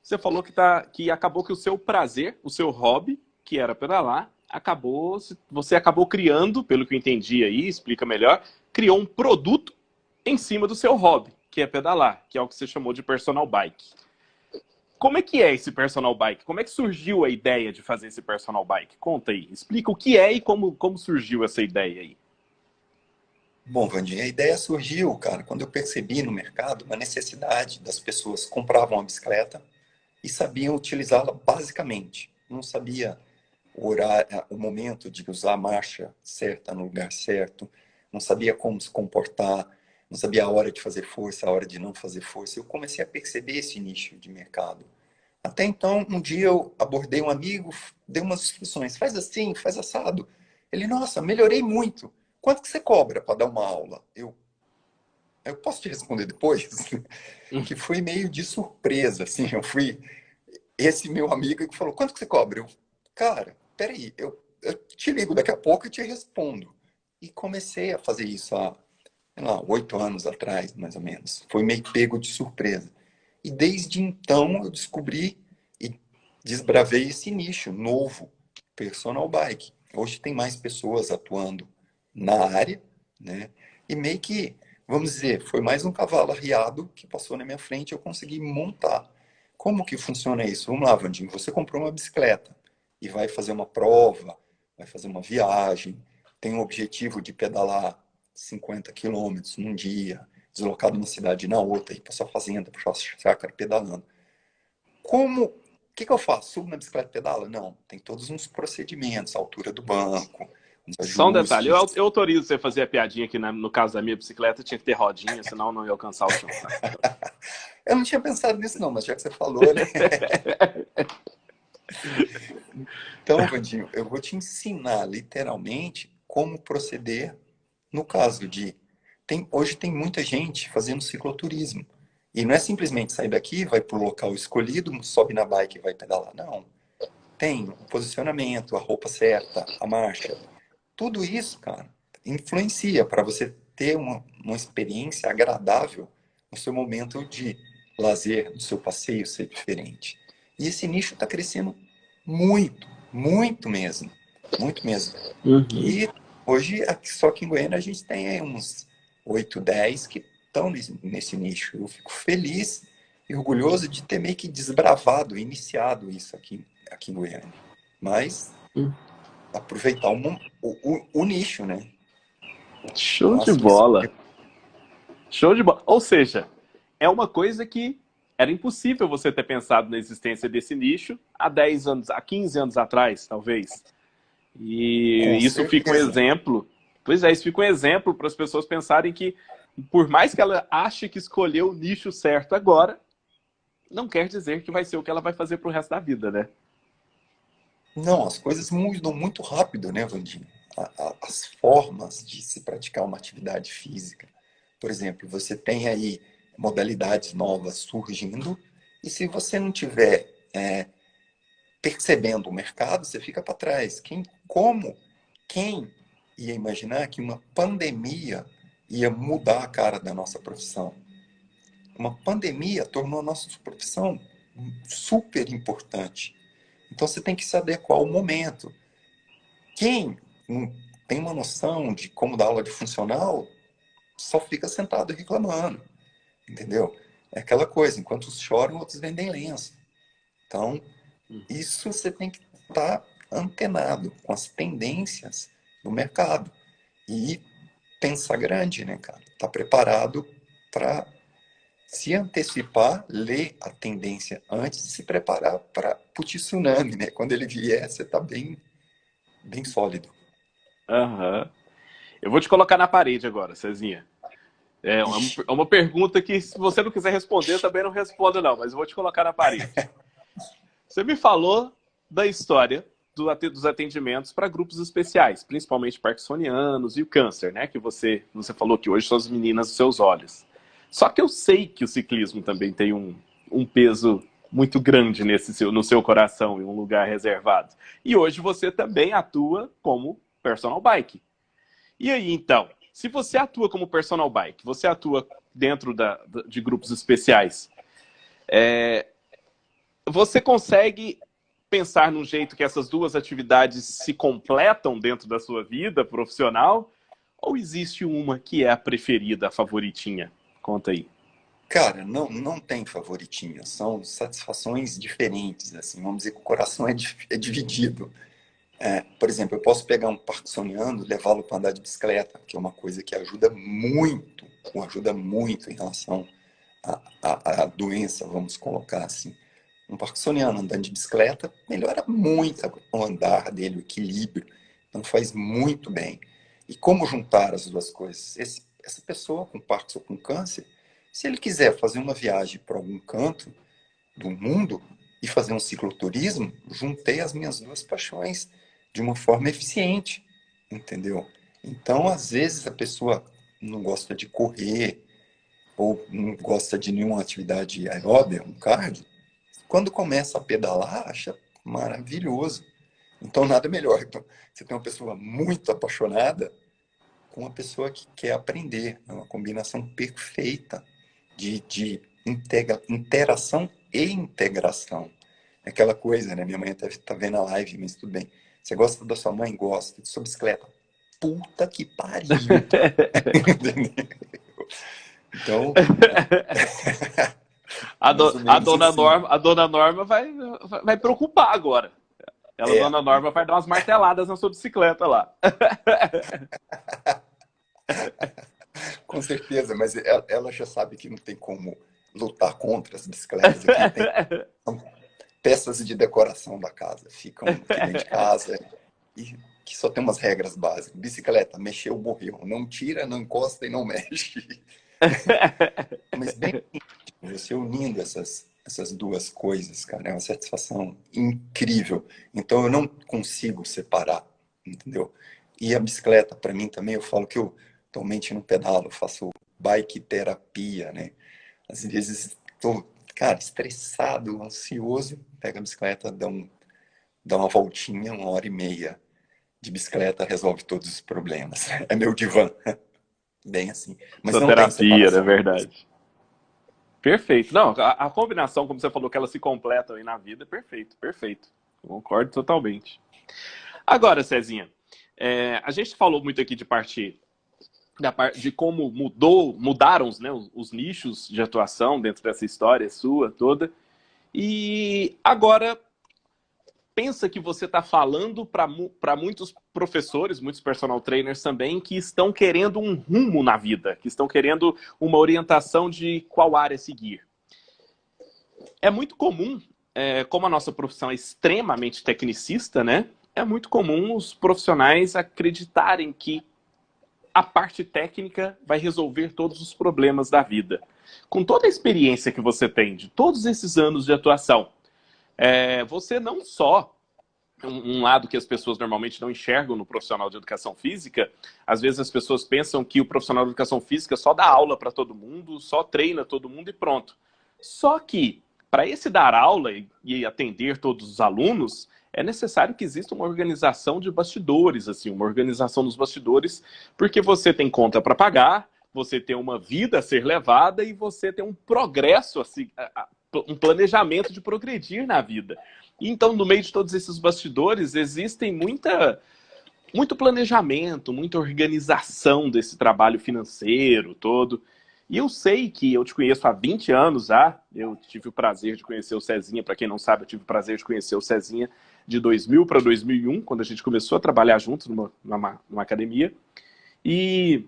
Você falou que acabou que o seu prazer, o seu hobby, que era pedalar, você acabou criando, pelo que eu entendi aí, explica melhor, criou um produto em cima do seu hobby, que é pedalar, que é o que você chamou de personal bike. Como é esse personal bike? Como é que surgiu a ideia de fazer esse personal bike? Conta aí, explica o que é e como surgiu essa ideia aí. Bom, Vandinha, a ideia surgiu, cara, quando eu percebi no mercado uma necessidade das pessoas que compravam a bicicleta e sabiam utilizá-la basicamente. Não sabia o horário, o momento de usar a marcha certa no lugar certo, não sabia como se comportar, não sabia a hora de fazer força, a hora de não fazer força. Eu comecei a perceber esse nicho de mercado. Até então, um dia eu abordei um amigo, dei umas instruções, faz assim, faz assado. Ele, nossa, melhorei muito. Quanto que você cobra para dar uma aula? Eu posso te responder depois? Que foi meio de surpresa, assim, eu fui esse meu amigo que falou, quanto que você cobra? Eu, cara, peraí, eu te ligo daqui a pouco e te respondo. E comecei a fazer isso há, sei lá, 8 anos atrás, mais ou menos. Foi meio pego de surpresa. E desde então eu descobri e desbravei esse nicho novo, personal bike. Hoje tem mais pessoas atuando na área, né? E meio que, vamos dizer, foi mais um cavalo arriado que passou na minha frente e eu consegui montar. Como que funciona isso? Vamos lá, Vandinho, você comprou uma bicicleta e vai fazer uma prova, vai fazer uma viagem, tem o objetivo de pedalar 50 quilômetros num dia, deslocar de uma cidade na outra, ir para sua fazenda, para sua chácara pedalando. Como, o que eu faço? Subo na bicicleta e pedala? Não, tem todos uns procedimentos, a altura do banco, uns Só um detalhe, ajustes. eu autorizo você fazer a piadinha que no caso da minha bicicleta tinha que ter rodinha, senão eu não ia alcançar o chão, tá? Eu não tinha pensado nisso não, mas já que você falou, né? Então, Vandinho, eu vou te ensinar literalmente como proceder no caso de... hoje tem muita gente fazendo cicloturismo. E não é simplesmente sair daqui, vai para o local escolhido, sobe na bike e vai pedalar. Não. Tem o posicionamento, a roupa certa, a marcha. Tudo isso, cara, influencia para você ter uma experiência agradável no seu momento de lazer, no seu passeio ser diferente. E esse nicho está crescendo muito, muito mesmo. Muito mesmo. Uhum. E hoje, só aqui em Goiânia, a gente tem aí uns 8, 10 que estão nesse nicho. Eu fico feliz e orgulhoso de ter meio que desbravado, iniciado isso aqui em Goiânia. Mas aproveitar o nicho, né? Show de Máximo isso. bola. Show de bola. Ou seja, é uma coisa que era impossível você ter pensado na existência desse nicho há 10 anos, há 15 anos atrás, talvez. E Com isso fica um certeza. exemplo. Pois é, isso fica um exemplo para as pessoas pensarem que, por mais que ela ache que escolheu o nicho certo agora, não quer dizer que vai ser o que ela vai fazer pro resto da vida, né? Não, as coisas mudam muito rápido, né, Vandinho? As formas de se praticar uma atividade física. Por exemplo, você tem aí modalidades novas surgindo, e se você não tiver percebendo o mercado, você fica para trás. Quem ia imaginar que uma pandemia ia mudar a cara da nossa profissão? Uma pandemia tornou a nossa profissão super importante. Então você tem que se adequar ao momento. Quem não tem uma noção de como dar aula de funcional só fica sentado reclamando, entendeu? É aquela coisa, enquanto uns choram, outros vendem lenço. Então, isso você tem que estar antenado com as tendências do mercado e pensar grande, né, cara? Tá preparado para se antecipar, ler a tendência antes de se preparar para o tsunami, né? Quando ele vier, você tá bem, bem sólido. Aham. Eu vou te colocar na parede agora, Cezinha. Ixi, É uma pergunta que, se você não quiser responder, também não responda, não, mas eu vou te colocar na parede. Você me falou da história dos atendimentos para grupos especiais, principalmente parkinsonianos e o câncer, né? Que você falou que hoje são as meninas dos seus olhos. Só que eu sei que o ciclismo também tem um peso muito grande no seu coração, em um lugar reservado. E hoje você também atua como personal bike. E aí, então, se você atua como personal bike, você atua dentro de grupos especiais, você consegue pensar num jeito que essas duas atividades se completam dentro da sua vida profissional? Ou existe uma que é a preferida, a favoritinha? Conta aí. Cara, não tem favoritinho, são satisfações diferentes, assim, vamos dizer que o coração é dividido. Por exemplo, eu posso pegar um parkinsoniano e levá-lo para andar de bicicleta, que é uma coisa que ajuda muito em relação à doença, vamos colocar assim. Um parkinsoniano andando de bicicleta melhora muito o andar dele, o equilíbrio, então faz muito bem. E como juntar as duas coisas? Essa pessoa com Parkinson ou com câncer, se ele quiser fazer uma viagem para algum canto do mundo e fazer um cicloturismo, juntei as minhas duas paixões de uma forma eficiente, entendeu? Então, às vezes, a pessoa não gosta de correr ou não gosta de nenhuma atividade aeróbica, um cardio, quando começa a pedalar, acha maravilhoso. Então, nada melhor. Então, você tem uma pessoa muito apaixonada com uma pessoa que quer aprender. É uma combinação perfeita de interação e integração. É aquela coisa, né? Minha mãe até está vendo a live, mas tudo bem. Você gosta da sua mãe? Gosta. De sua bicicleta? Puta que pariu! Então, mais ou A menos dona assim. Norma, vai preocupar agora. Ela, É, dona Norma, vai dar umas marteladas na sua bicicleta lá. com certeza, mas ela já sabe que não tem como lutar contra as bicicletas aqui. São peças de decoração da casa, ficam aqui dentro de casa e que só tem umas regras básicas. Bicicleta, mexeu, morreu. Não tira, não encosta e não mexe. Mas bem, você unindo essas duas coisas, cara, é uma satisfação incrível. Então eu não consigo separar, entendeu? E a bicicleta, para mim também, eu falo que eu atualmente não pedalo, eu faço bike terapia, né? Às vezes estou, cara, estressado, ansioso, pego a bicicleta, dá uma voltinha, 1h30 de bicicleta, resolve todos os problemas. É meu divã, bem assim. Mas Sua não tem terapia, é separação. verdade. Perfeito. Não, a combinação, como você falou, que elas se completam aí na vida, é perfeito, perfeito. Concordo totalmente. Agora, Cezinha, a gente falou muito aqui de como mudaram né, os nichos de atuação dentro dessa história sua toda. E agora pensa que você está falando para muitos professores, muitos personal trainers também, que estão querendo um rumo na vida, que estão querendo uma orientação de qual área seguir. É muito comum, como a nossa profissão é extremamente tecnicista, né? É muito comum os profissionais acreditarem que a parte técnica vai resolver todos os problemas da vida. Com toda a experiência que você tem, de todos esses anos de atuação, você não só um lado que as pessoas normalmente não enxergam no profissional de educação física, às vezes as pessoas pensam que o profissional de educação física só dá aula para todo mundo, só treina todo mundo e pronto. Só que, para esse dar aula e atender todos os alunos, é necessário que exista uma organização de bastidores, assim, uma organização dos bastidores, porque você tem conta para pagar, você tem uma vida a ser levada e você tem um progresso, assim, um planejamento de progredir na vida. Então, no meio de todos esses bastidores, existem muito planejamento, muita organização desse trabalho financeiro todo. E eu sei que eu te conheço há 20 anos já. Eu tive o prazer de conhecer o Cezinha. Para quem não sabe, eu tive o prazer de conhecer o Cezinha de 2000 para 2001, quando a gente começou a trabalhar juntos numa academia. E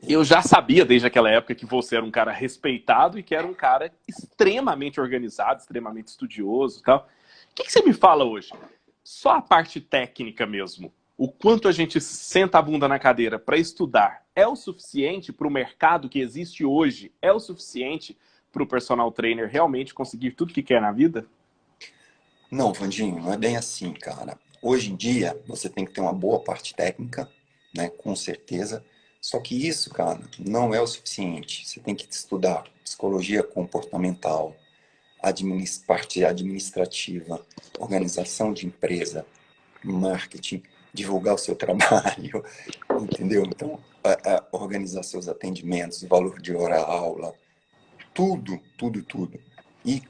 eu já sabia desde aquela época que você era um cara respeitado e que era um cara extremamente organizado, extremamente estudioso e tal. O que você me fala hoje? Só a parte técnica mesmo, o quanto a gente senta a bunda na cadeira para estudar, é o suficiente para o mercado que existe hoje? É o suficiente para o personal trainer realmente conseguir tudo que quer na vida? Não, Vandinho, não é bem assim, cara. Hoje em dia, você tem que ter uma boa parte técnica, né, com certeza. Só que isso, cara, não é o suficiente. Você tem que estudar psicologia comportamental, parte administrativa, organização de empresa, marketing, divulgar o seu trabalho, entendeu? Então, organizar seus atendimentos, o valor de hora-aula, tudo, tudo, tudo. E,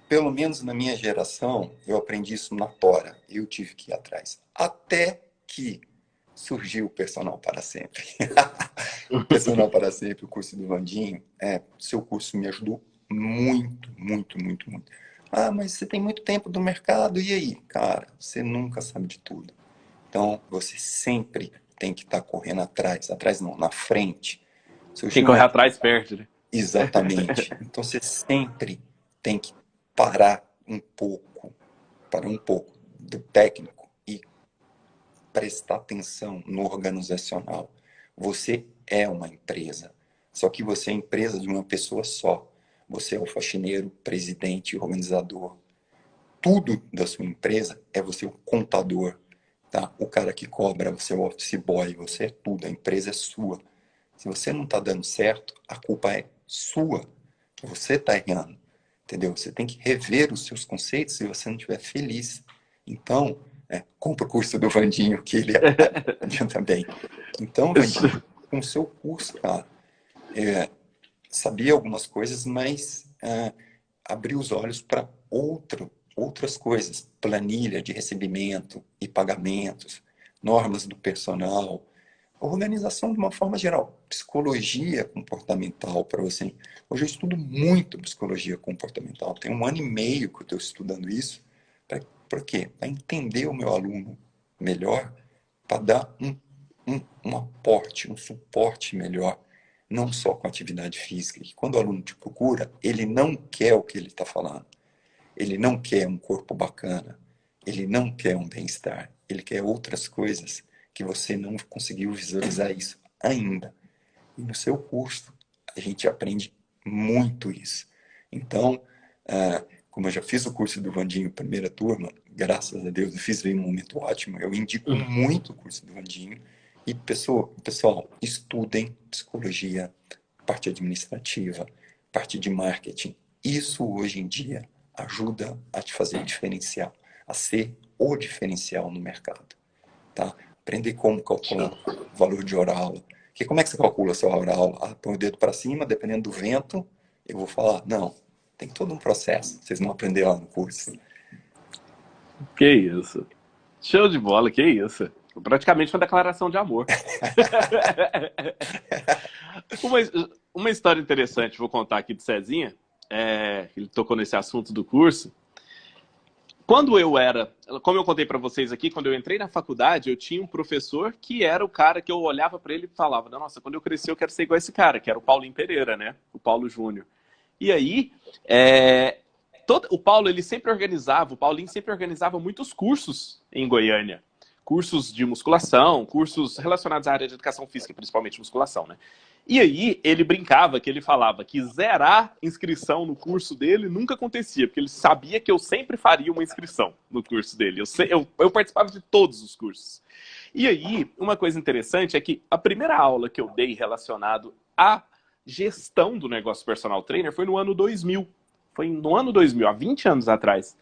pelo menos na minha geração, eu aprendi isso na tora. Eu tive que ir atrás. Até que surgiu o Personal para Sempre. Personal para Sempre, o curso do Vandinho. Seu curso me ajudou muito, muito, muito, muito. Ah, mas você tem muito tempo do mercado, e aí? Cara, você nunca sabe de tudo. Então, você sempre tem que estar correndo atrás. Atrás não, na frente. Quem corre atrás perde, né? Exatamente. Então, você sempre tem que parar um pouco do técnico e prestar atenção no organizacional. Você é uma empresa, só que você é empresa de uma pessoa só. Você é o faxineiro, presidente, organizador. Tudo da sua empresa é você o contador, tá? O cara que cobra, você é o office boy, você é tudo, a empresa é sua. Se você não está dando certo, a culpa é sua. Você está errando, entendeu? Você tem que rever os seus conceitos se você não estiver feliz. Então, compra o curso do Vandinho, que ele é também. Então, Vandinho, com o seu curso, cara, sabia algumas coisas, mas abriu os olhos para outras coisas. Planilha de recebimento e pagamentos, normas do personal, organização de uma forma geral, psicologia comportamental para você. Hoje eu estudo muito psicologia comportamental. Tem 1 ano e meio que eu estou estudando isso. Para quê? Para entender o meu aluno melhor, para dar um aporte, um suporte melhor, não só com atividade física. Que quando o aluno te procura, ele não quer o que ele está falando. Ele não quer um corpo bacana. Ele não quer um bem-estar. Ele quer outras coisas que você não conseguiu visualizar isso ainda. E no seu curso, a gente aprende muito isso. Então, como eu já fiz o curso do Vandinho, primeira turma, graças a Deus, eu fiz em um momento ótimo, eu indico muito o curso do Vandinho. E, pessoal, estudem psicologia, parte administrativa, parte de marketing. Isso, hoje em dia, ajuda a te fazer diferencial, a ser o diferencial no mercado. Tá? Aprender como calcular o valor de hora-aula. Porque como é que você calcula seu hora-aula? Põe o dedo para cima, dependendo do vento, eu vou falar. Não, tem todo um processo. Vocês vão aprender lá no curso. Que isso. Show de bola, que isso. Praticamente uma declaração de amor. uma história interessante, vou contar aqui do Cezinha. Ele tocou nesse assunto do curso. Quando como eu contei para vocês aqui, quando eu entrei na faculdade, eu tinha um professor que era o cara que eu olhava para ele e falava, nossa, quando eu crescer eu quero ser igual a esse cara, que era o Paulinho Pereira, né? O Paulo Júnior. E aí, o Paulinho sempre organizava muitos cursos em Goiânia. Cursos de musculação, cursos relacionados à área de educação física, principalmente musculação, né? E aí ele brincava, que ele falava que zerar inscrição no curso dele nunca acontecia, porque ele sabia que eu sempre faria uma inscrição no curso dele. Eu participava de todos os cursos. E aí, uma coisa interessante é que a primeira aula que eu dei relacionado à gestão do negócio personal trainer foi no ano 2000. Foi no ano 2000, há 20 anos atrás.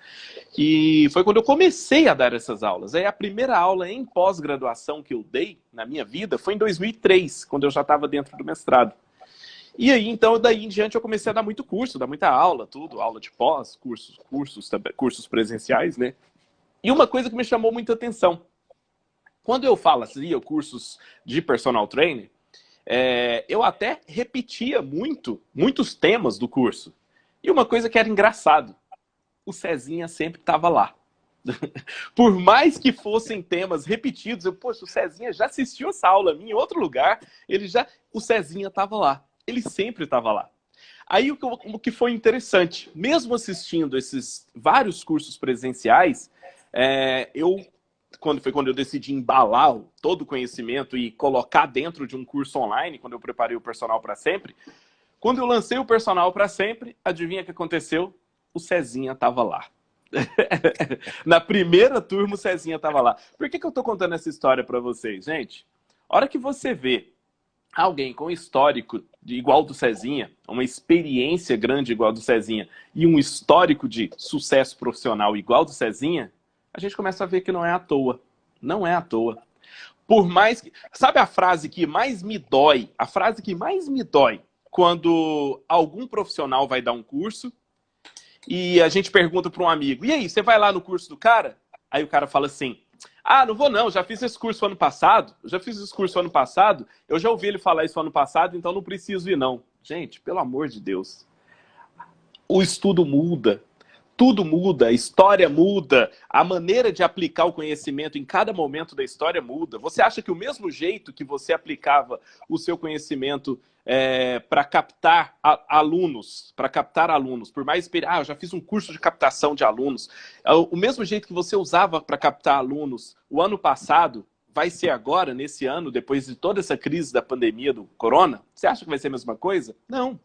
E foi quando eu comecei a dar essas aulas. Aí a primeira aula em pós-graduação que eu dei na minha vida foi em 2003, quando eu já estava dentro do mestrado. E aí, então, daí em diante eu comecei a dar muito curso, dar muita aula, tudo, aula de pós, cursos presenciais, né? E uma coisa que me chamou muita atenção. Quando eu fazia cursos de personal trainer, eu até repetia muitos temas do curso. E uma coisa que era engraçado, o Cezinha sempre estava lá. Por mais que fossem temas repetidos, o Cezinha já assistiu essa aula minha em outro lugar, o Cezinha estava lá. Ele sempre estava lá. Aí o que foi interessante, mesmo assistindo esses vários cursos presenciais, quando eu decidi embalar todo o conhecimento e colocar dentro de um curso online, quando eu preparei o Personal para Sempre, quando eu lancei o Personal para Sempre, adivinha o que aconteceu? O Cezinha estava lá. Na primeira turma, o Cezinha estava lá. Por que eu estou contando essa história para vocês, gente? A hora que você vê alguém com histórico igual do Cezinha, uma experiência grande igual do Cezinha e um histórico de sucesso profissional igual do Cezinha, a gente começa a ver que não é à toa. Não é à toa. Por mais que... Sabe a frase que mais me dói? A frase que mais me dói quando algum profissional vai dar um curso e a gente pergunta para um amigo, e aí, você vai lá no curso do cara? Aí o cara fala assim, ah, não vou não, já fiz esse curso ano passado, eu já ouvi ele falar isso ano passado, então não preciso ir não. Gente, pelo amor de Deus, o estudo muda, tudo muda, a história muda, a maneira de aplicar o conhecimento em cada momento da história muda. Você acha que o mesmo jeito que você aplicava o seu conhecimento para captar alunos, por mais eu já fiz um curso de captação de alunos, o mesmo jeito que você usava para captar alunos o ano passado, vai ser agora, nesse ano, depois de toda essa crise da pandemia do corona? Você acha que vai ser a mesma coisa? Não.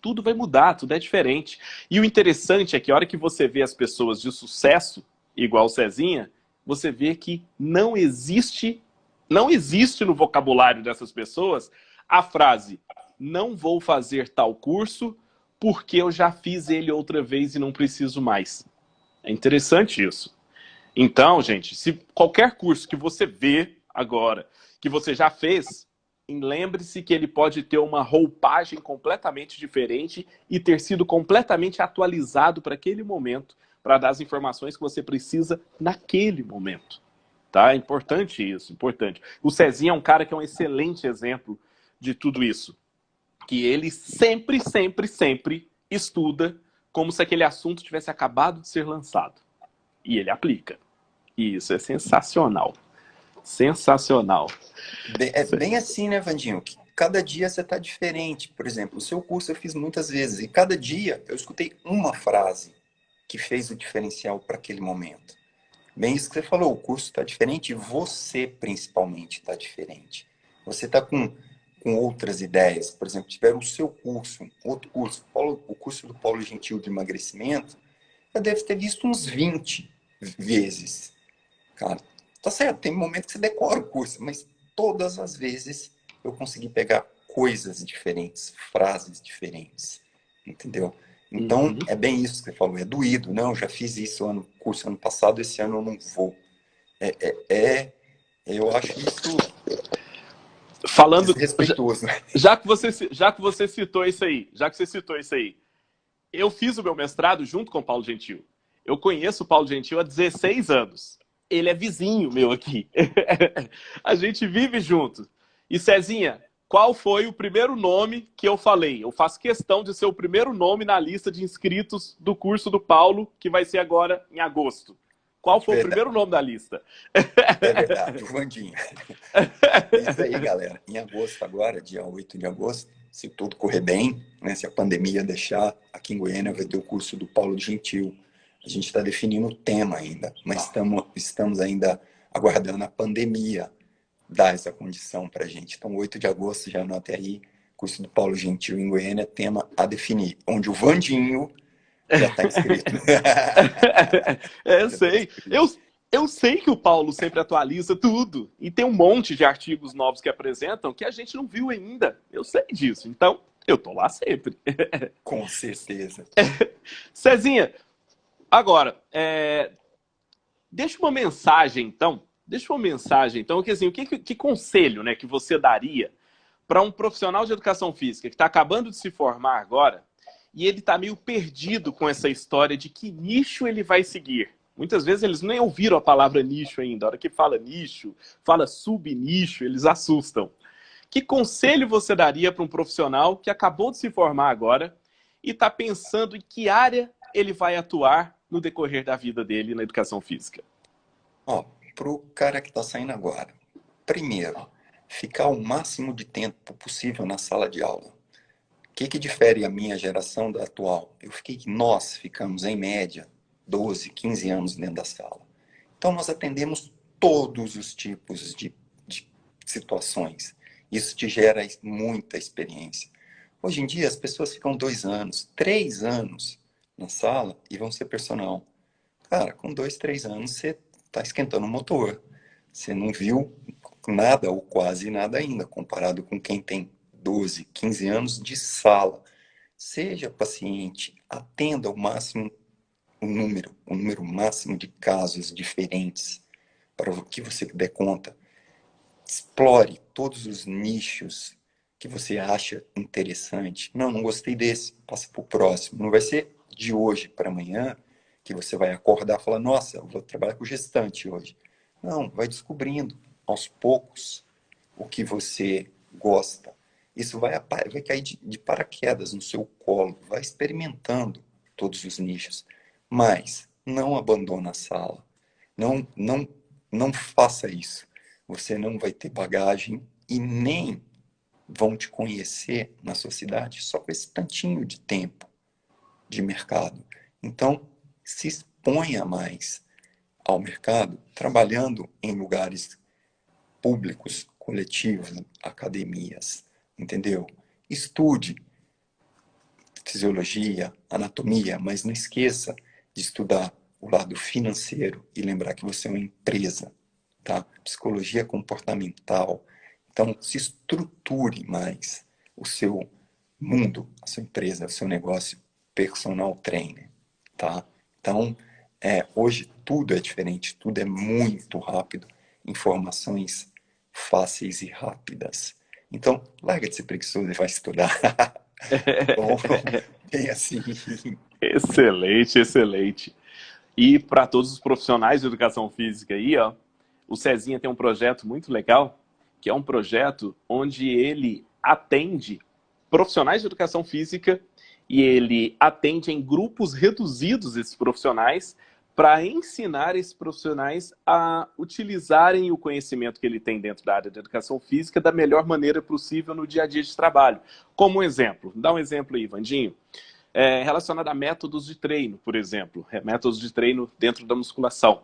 Tudo vai mudar, tudo é diferente. E o interessante é que a hora que você vê as pessoas de sucesso, igual o Cezinha, você vê que não existe no vocabulário dessas pessoas a frase não vou fazer tal curso porque eu já fiz ele outra vez e não preciso mais. É interessante isso. Então, gente, se qualquer curso que você vê agora, que você já fez, lembre-se que ele pode ter uma roupagem completamente diferente e ter sido completamente atualizado para aquele momento, para dar as informações que você precisa naquele momento. Tá? É importante isso, importante. O Cezinha é um cara que é um excelente exemplo de tudo isso. Que ele sempre, sempre, sempre estuda como se aquele assunto tivesse acabado de ser lançado. E ele aplica. E isso é sensacional. Sensacional. É bem assim, né, Vandinho? Que cada dia você está diferente. Por exemplo, o seu curso eu fiz muitas vezes. E cada dia eu escutei uma frase que fez o diferencial para aquele momento. Bem isso que você falou, o curso está diferente e você, principalmente, está diferente. Você está com outras ideias. Por exemplo, tiver o seu curso, outro curso, o curso do Paulo Gentil de emagrecimento, eu devo ter visto uns 20 vezes. Cara, tá certo, tem momento que você decora o curso, mas todas as vezes eu consegui pegar coisas diferentes, frases diferentes, entendeu? Então, Uhum. é bem isso que você falou, é doído. Não, eu já fiz isso curso ano passado, esse ano eu não vou. Eu acho isso Falando, desrespeitoso. já que você citou isso aí, eu fiz o meu mestrado junto com o Paulo Gentil. Eu conheço o Paulo Gentil há 16 anos. Ele é vizinho meu aqui. A gente vive junto. E Cezinha, qual foi o primeiro nome que eu falei? Eu faço questão de ser o primeiro nome na lista de inscritos do curso do Paulo, que vai ser agora em agosto. Qual foi o Verdade, primeiro nome da lista? é verdade, o Vandinho. É isso aí, galera. Em agosto agora, dia 8 de agosto, se tudo correr bem, né, se a pandemia deixar, aqui em Goiânia vai ter o curso do Paulo Gentil. A gente está definindo o tema ainda, mas estamos ainda aguardando a pandemia dar essa condição para a gente. Então, 8 de agosto, já anota aí, curso do Paulo Gentil em Goiânia, tema a definir, onde o Vandinho já está inscrito. Eu sei. Eu sei que o Paulo sempre atualiza tudo. E tem um monte de artigos novos que apresentam que a gente não viu ainda. Eu sei disso. Então, eu tô lá sempre. Com certeza. Cezinha, agora, deixa uma mensagem, então. Que, assim, que conselho, né, que você daria para um profissional de educação física que está acabando de se formar agora e ele está meio perdido com essa história de que nicho ele vai seguir? Muitas vezes eles nem ouviram a palavra nicho ainda. A hora que fala nicho, fala subnicho, eles assustam. Que conselho você daria para um profissional que acabou de se formar agora e está pensando em que área ele vai atuar no decorrer da vida dele na educação física? Ó, pro cara que está saindo agora, primeiro, ficar o máximo de tempo possível na sala de aula. O que difere a minha geração da atual? Nós ficamos, em média, 12, 15 anos dentro da sala. Então, nós atendemos todos os tipos de situações. Isso te gera muita experiência. Hoje em dia, as pessoas ficam 2 anos, 3 anos na sala e vão ser personal. Cara, com 2, 3 anos, você está esquentando o motor. Você não viu nada ou quase nada ainda, comparado com quem tem 12, 15 anos de sala. Seja paciente, atenda ao máximo o número máximo de casos diferentes para que você der conta. Explore todos os nichos que você acha interessante. Não gostei desse, passa para o próximo. Não vai ser de hoje para amanhã que você vai acordar e falar, nossa, eu vou trabalhar com gestante hoje. Não, vai descobrindo aos poucos o que você gosta. Isso vai cair de paraquedas no seu colo, vai experimentando todos os nichos. Mas não abandona a sala. Não faça isso. Você não vai ter bagagem e nem vão te conhecer na sociedade só com esse tantinho de tempo de mercado. Então, se exponha mais ao mercado, trabalhando em lugares públicos, coletivos, academias, entendeu? Estude fisiologia, anatomia, mas não esqueça de estudar o lado financeiro e lembrar que você é uma empresa, tá? Psicologia comportamental. Então, se estruture mais o seu mundo, a sua empresa, o seu negócio, personal trainer, tá? Então, hoje tudo é diferente, tudo é muito rápido, informações fáceis e rápidas. Então, larga de ser preguiçoso e vai estudar. Bom, bem assim. Excelente, excelente. E para todos os profissionais de educação física aí, ó, o Cezinha tem um projeto muito legal, que é um projeto onde ele atende profissionais de educação física e ele atende em grupos reduzidos esses profissionais para ensinar esses profissionais a utilizarem o conhecimento que ele tem dentro da área de educação física da melhor maneira possível no dia a dia de trabalho. Como um exemplo, dá um exemplo aí, Vandinho. Relacionado a métodos de treino, por exemplo, métodos de treino dentro da musculação.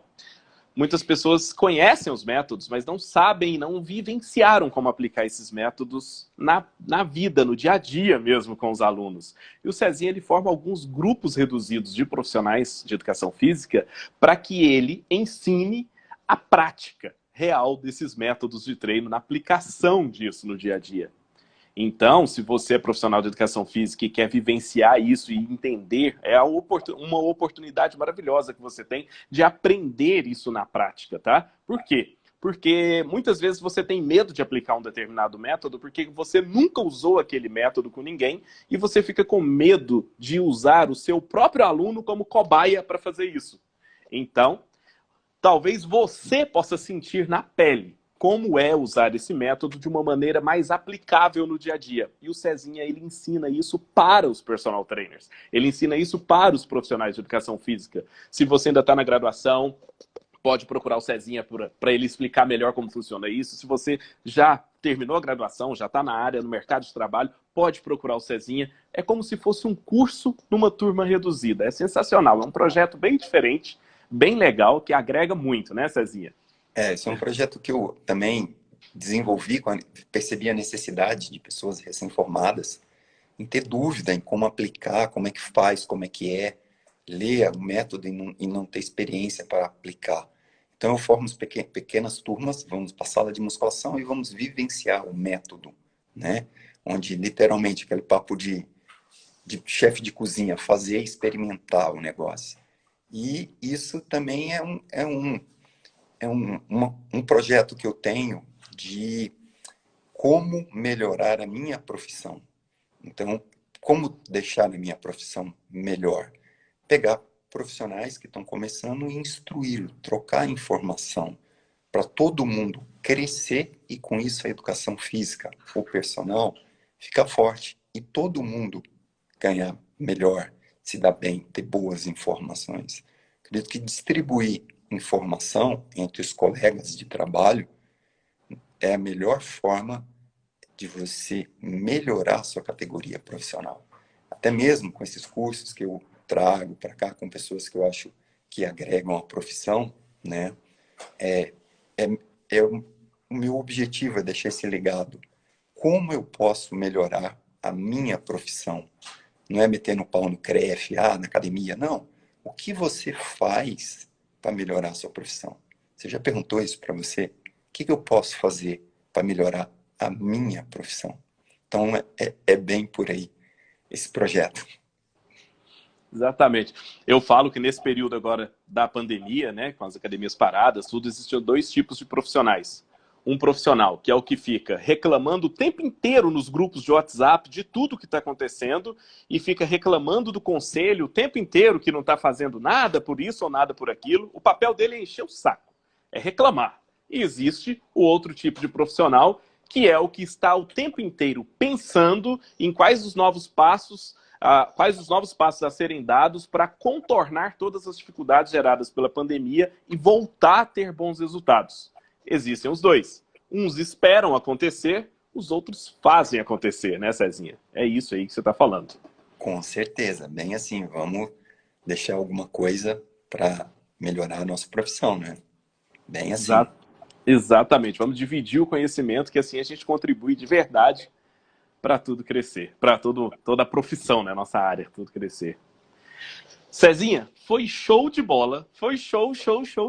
Muitas pessoas conhecem os métodos, mas não sabem e não vivenciaram como aplicar esses métodos na vida, no dia a dia mesmo com os alunos. E o Cezinha ele forma alguns grupos reduzidos de profissionais de educação física para que ele ensine a prática real desses métodos de treino, na aplicação disso no dia a dia. Então, se você é profissional de educação física e quer vivenciar isso e entender, é uma oportunidade maravilhosa que você tem de aprender isso na prática, tá? Por quê? Porque muitas vezes você tem medo de aplicar um determinado método porque você nunca usou aquele método com ninguém e você fica com medo de usar o seu próprio aluno como cobaia para fazer isso. Então, talvez você possa sentir na pele como é usar esse método de uma maneira mais aplicável no dia a dia. E o Cezinha, ele ensina isso para os personal trainers. Ele ensina isso para os profissionais de educação física. Se você ainda está na graduação, pode procurar o Cezinha para ele explicar melhor como funciona isso. Se você já terminou a graduação, já está na área, no mercado de trabalho, pode procurar o Cezinha. É como se fosse um curso numa turma reduzida. É sensacional. É um projeto bem diferente, bem legal, que agrega muito, né, Cezinha? Esse é um projeto que eu também desenvolvi, quando percebi a necessidade de pessoas recém-formadas em ter dúvida em como aplicar, como é que faz, como é que é, ler o método e não ter experiência para aplicar. Então, eu formo pequenas turmas, vamos para a sala de musculação e vamos vivenciar o método, né? Onde, literalmente, aquele papo de chefe de cozinha, fazer e experimentar o negócio. E isso também um projeto que eu tenho de como melhorar a minha profissão. Então, como deixar a minha profissão melhor? Pegar profissionais que estão começando e instruí-lo, trocar informação para todo mundo crescer e com isso a educação física, o personal, ficar forte e todo mundo ganhar melhor, se dar bem, ter boas informações. Acredito que distribuir informação entre os colegas de trabalho é a melhor forma de você melhorar a sua categoria profissional. Até mesmo com esses cursos que eu trago para cá, com pessoas que eu acho que agregam a profissão, né? É, o meu objetivo é deixar esse legado. Como eu posso melhorar a minha profissão? Não é meter no pau no CREF, na academia, não. O que você faz para melhorar a sua profissão? Você já perguntou isso para você? que eu posso fazer para melhorar a minha profissão? Então, é bem por aí esse projeto. Exatamente. Eu falo que nesse período agora da pandemia, né, com as academias paradas, tudo, existiam dois tipos de profissionais. Um profissional, que é o que fica reclamando o tempo inteiro nos grupos de WhatsApp de tudo que está acontecendo e fica reclamando do conselho o tempo inteiro que não está fazendo nada por isso ou nada por aquilo. O papel dele é encher o saco, é reclamar. E existe o outro tipo de profissional, que é o que está o tempo inteiro pensando em quais os novos passos a serem dados para contornar todas as dificuldades geradas pela pandemia e voltar a ter bons resultados. Existem os dois. Uns esperam acontecer, os outros fazem acontecer, né, Cezinha? É isso aí que você está falando. Com certeza, bem assim, vamos deixar alguma coisa para melhorar a nossa profissão, né? Bem assim. Exatamente. Vamos dividir o conhecimento, que assim a gente contribui de verdade para tudo crescer, para toda a profissão, né, nossa área, tudo crescer. Cezinha, foi show de bola, foi show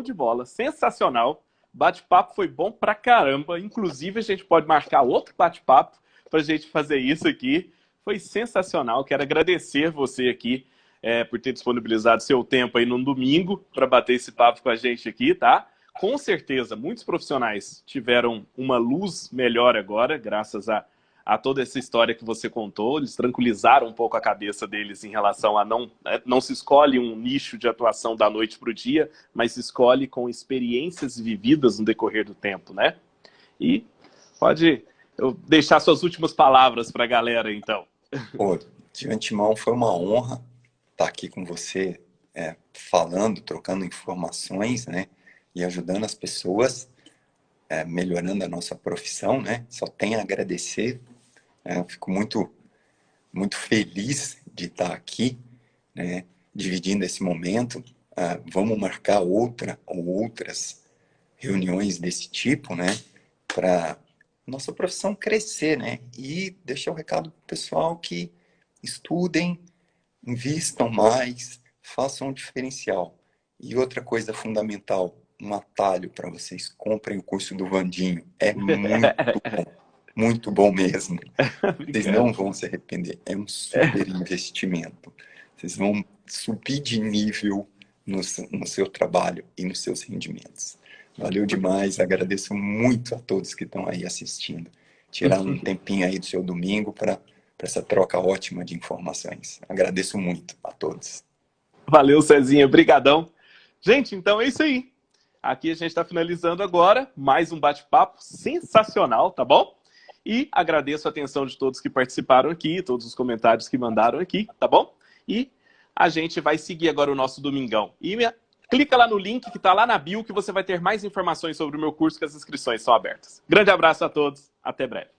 de bola, sensacional. Bate-papo foi bom pra caramba, inclusive a gente pode marcar outro bate-papo pra gente fazer isso aqui. Foi sensacional, quero agradecer você aqui por ter disponibilizado seu tempo aí num domingo para bater esse papo com a gente aqui, tá? Com certeza, muitos profissionais tiveram uma luz melhor agora, graças a toda essa história que você contou. Eles tranquilizaram um pouco a cabeça deles em relação a não se escolhe um nicho de atuação da noite para o dia, mas se escolhe com experiências vividas no decorrer do tempo, né? E pode deixar suas últimas palavras para a galera, então. Pô, de antemão foi uma honra estar aqui com você, falando, trocando informações, né? E ajudando as pessoas, melhorando a nossa profissão, né? Só tenho a agradecer. Eu fico muito, muito feliz de estar aqui, né? Dividindo esse momento. Vamos marcar outra ou outras reuniões desse tipo, né? Para nossa profissão crescer, né? E deixar o recado para o pessoal que estudem, invistam mais, façam um diferencial. E outra coisa fundamental, um atalho para vocês, comprem o curso do Vandinho. É muito bom mesmo. Vocês não vão se arrepender. É um super investimento. Vocês vão subir de nível no seu trabalho e nos seus rendimentos. Valeu demais. Agradeço muito a todos que estão aí assistindo. Tirar um tempinho aí do seu domingo para essa troca ótima de informações. Agradeço muito a todos. Valeu, Cezinha. Brigadão. Gente, então é isso aí. Aqui a gente está finalizando agora mais um bate-papo sensacional, tá bom? E agradeço a atenção de todos que participaram aqui, todos os comentários que mandaram aqui, tá bom? E a gente vai seguir agora o nosso domingão. E clica lá no link que está lá na bio que você vai ter mais informações sobre o meu curso, que as inscrições são abertas. Grande abraço a todos, até breve.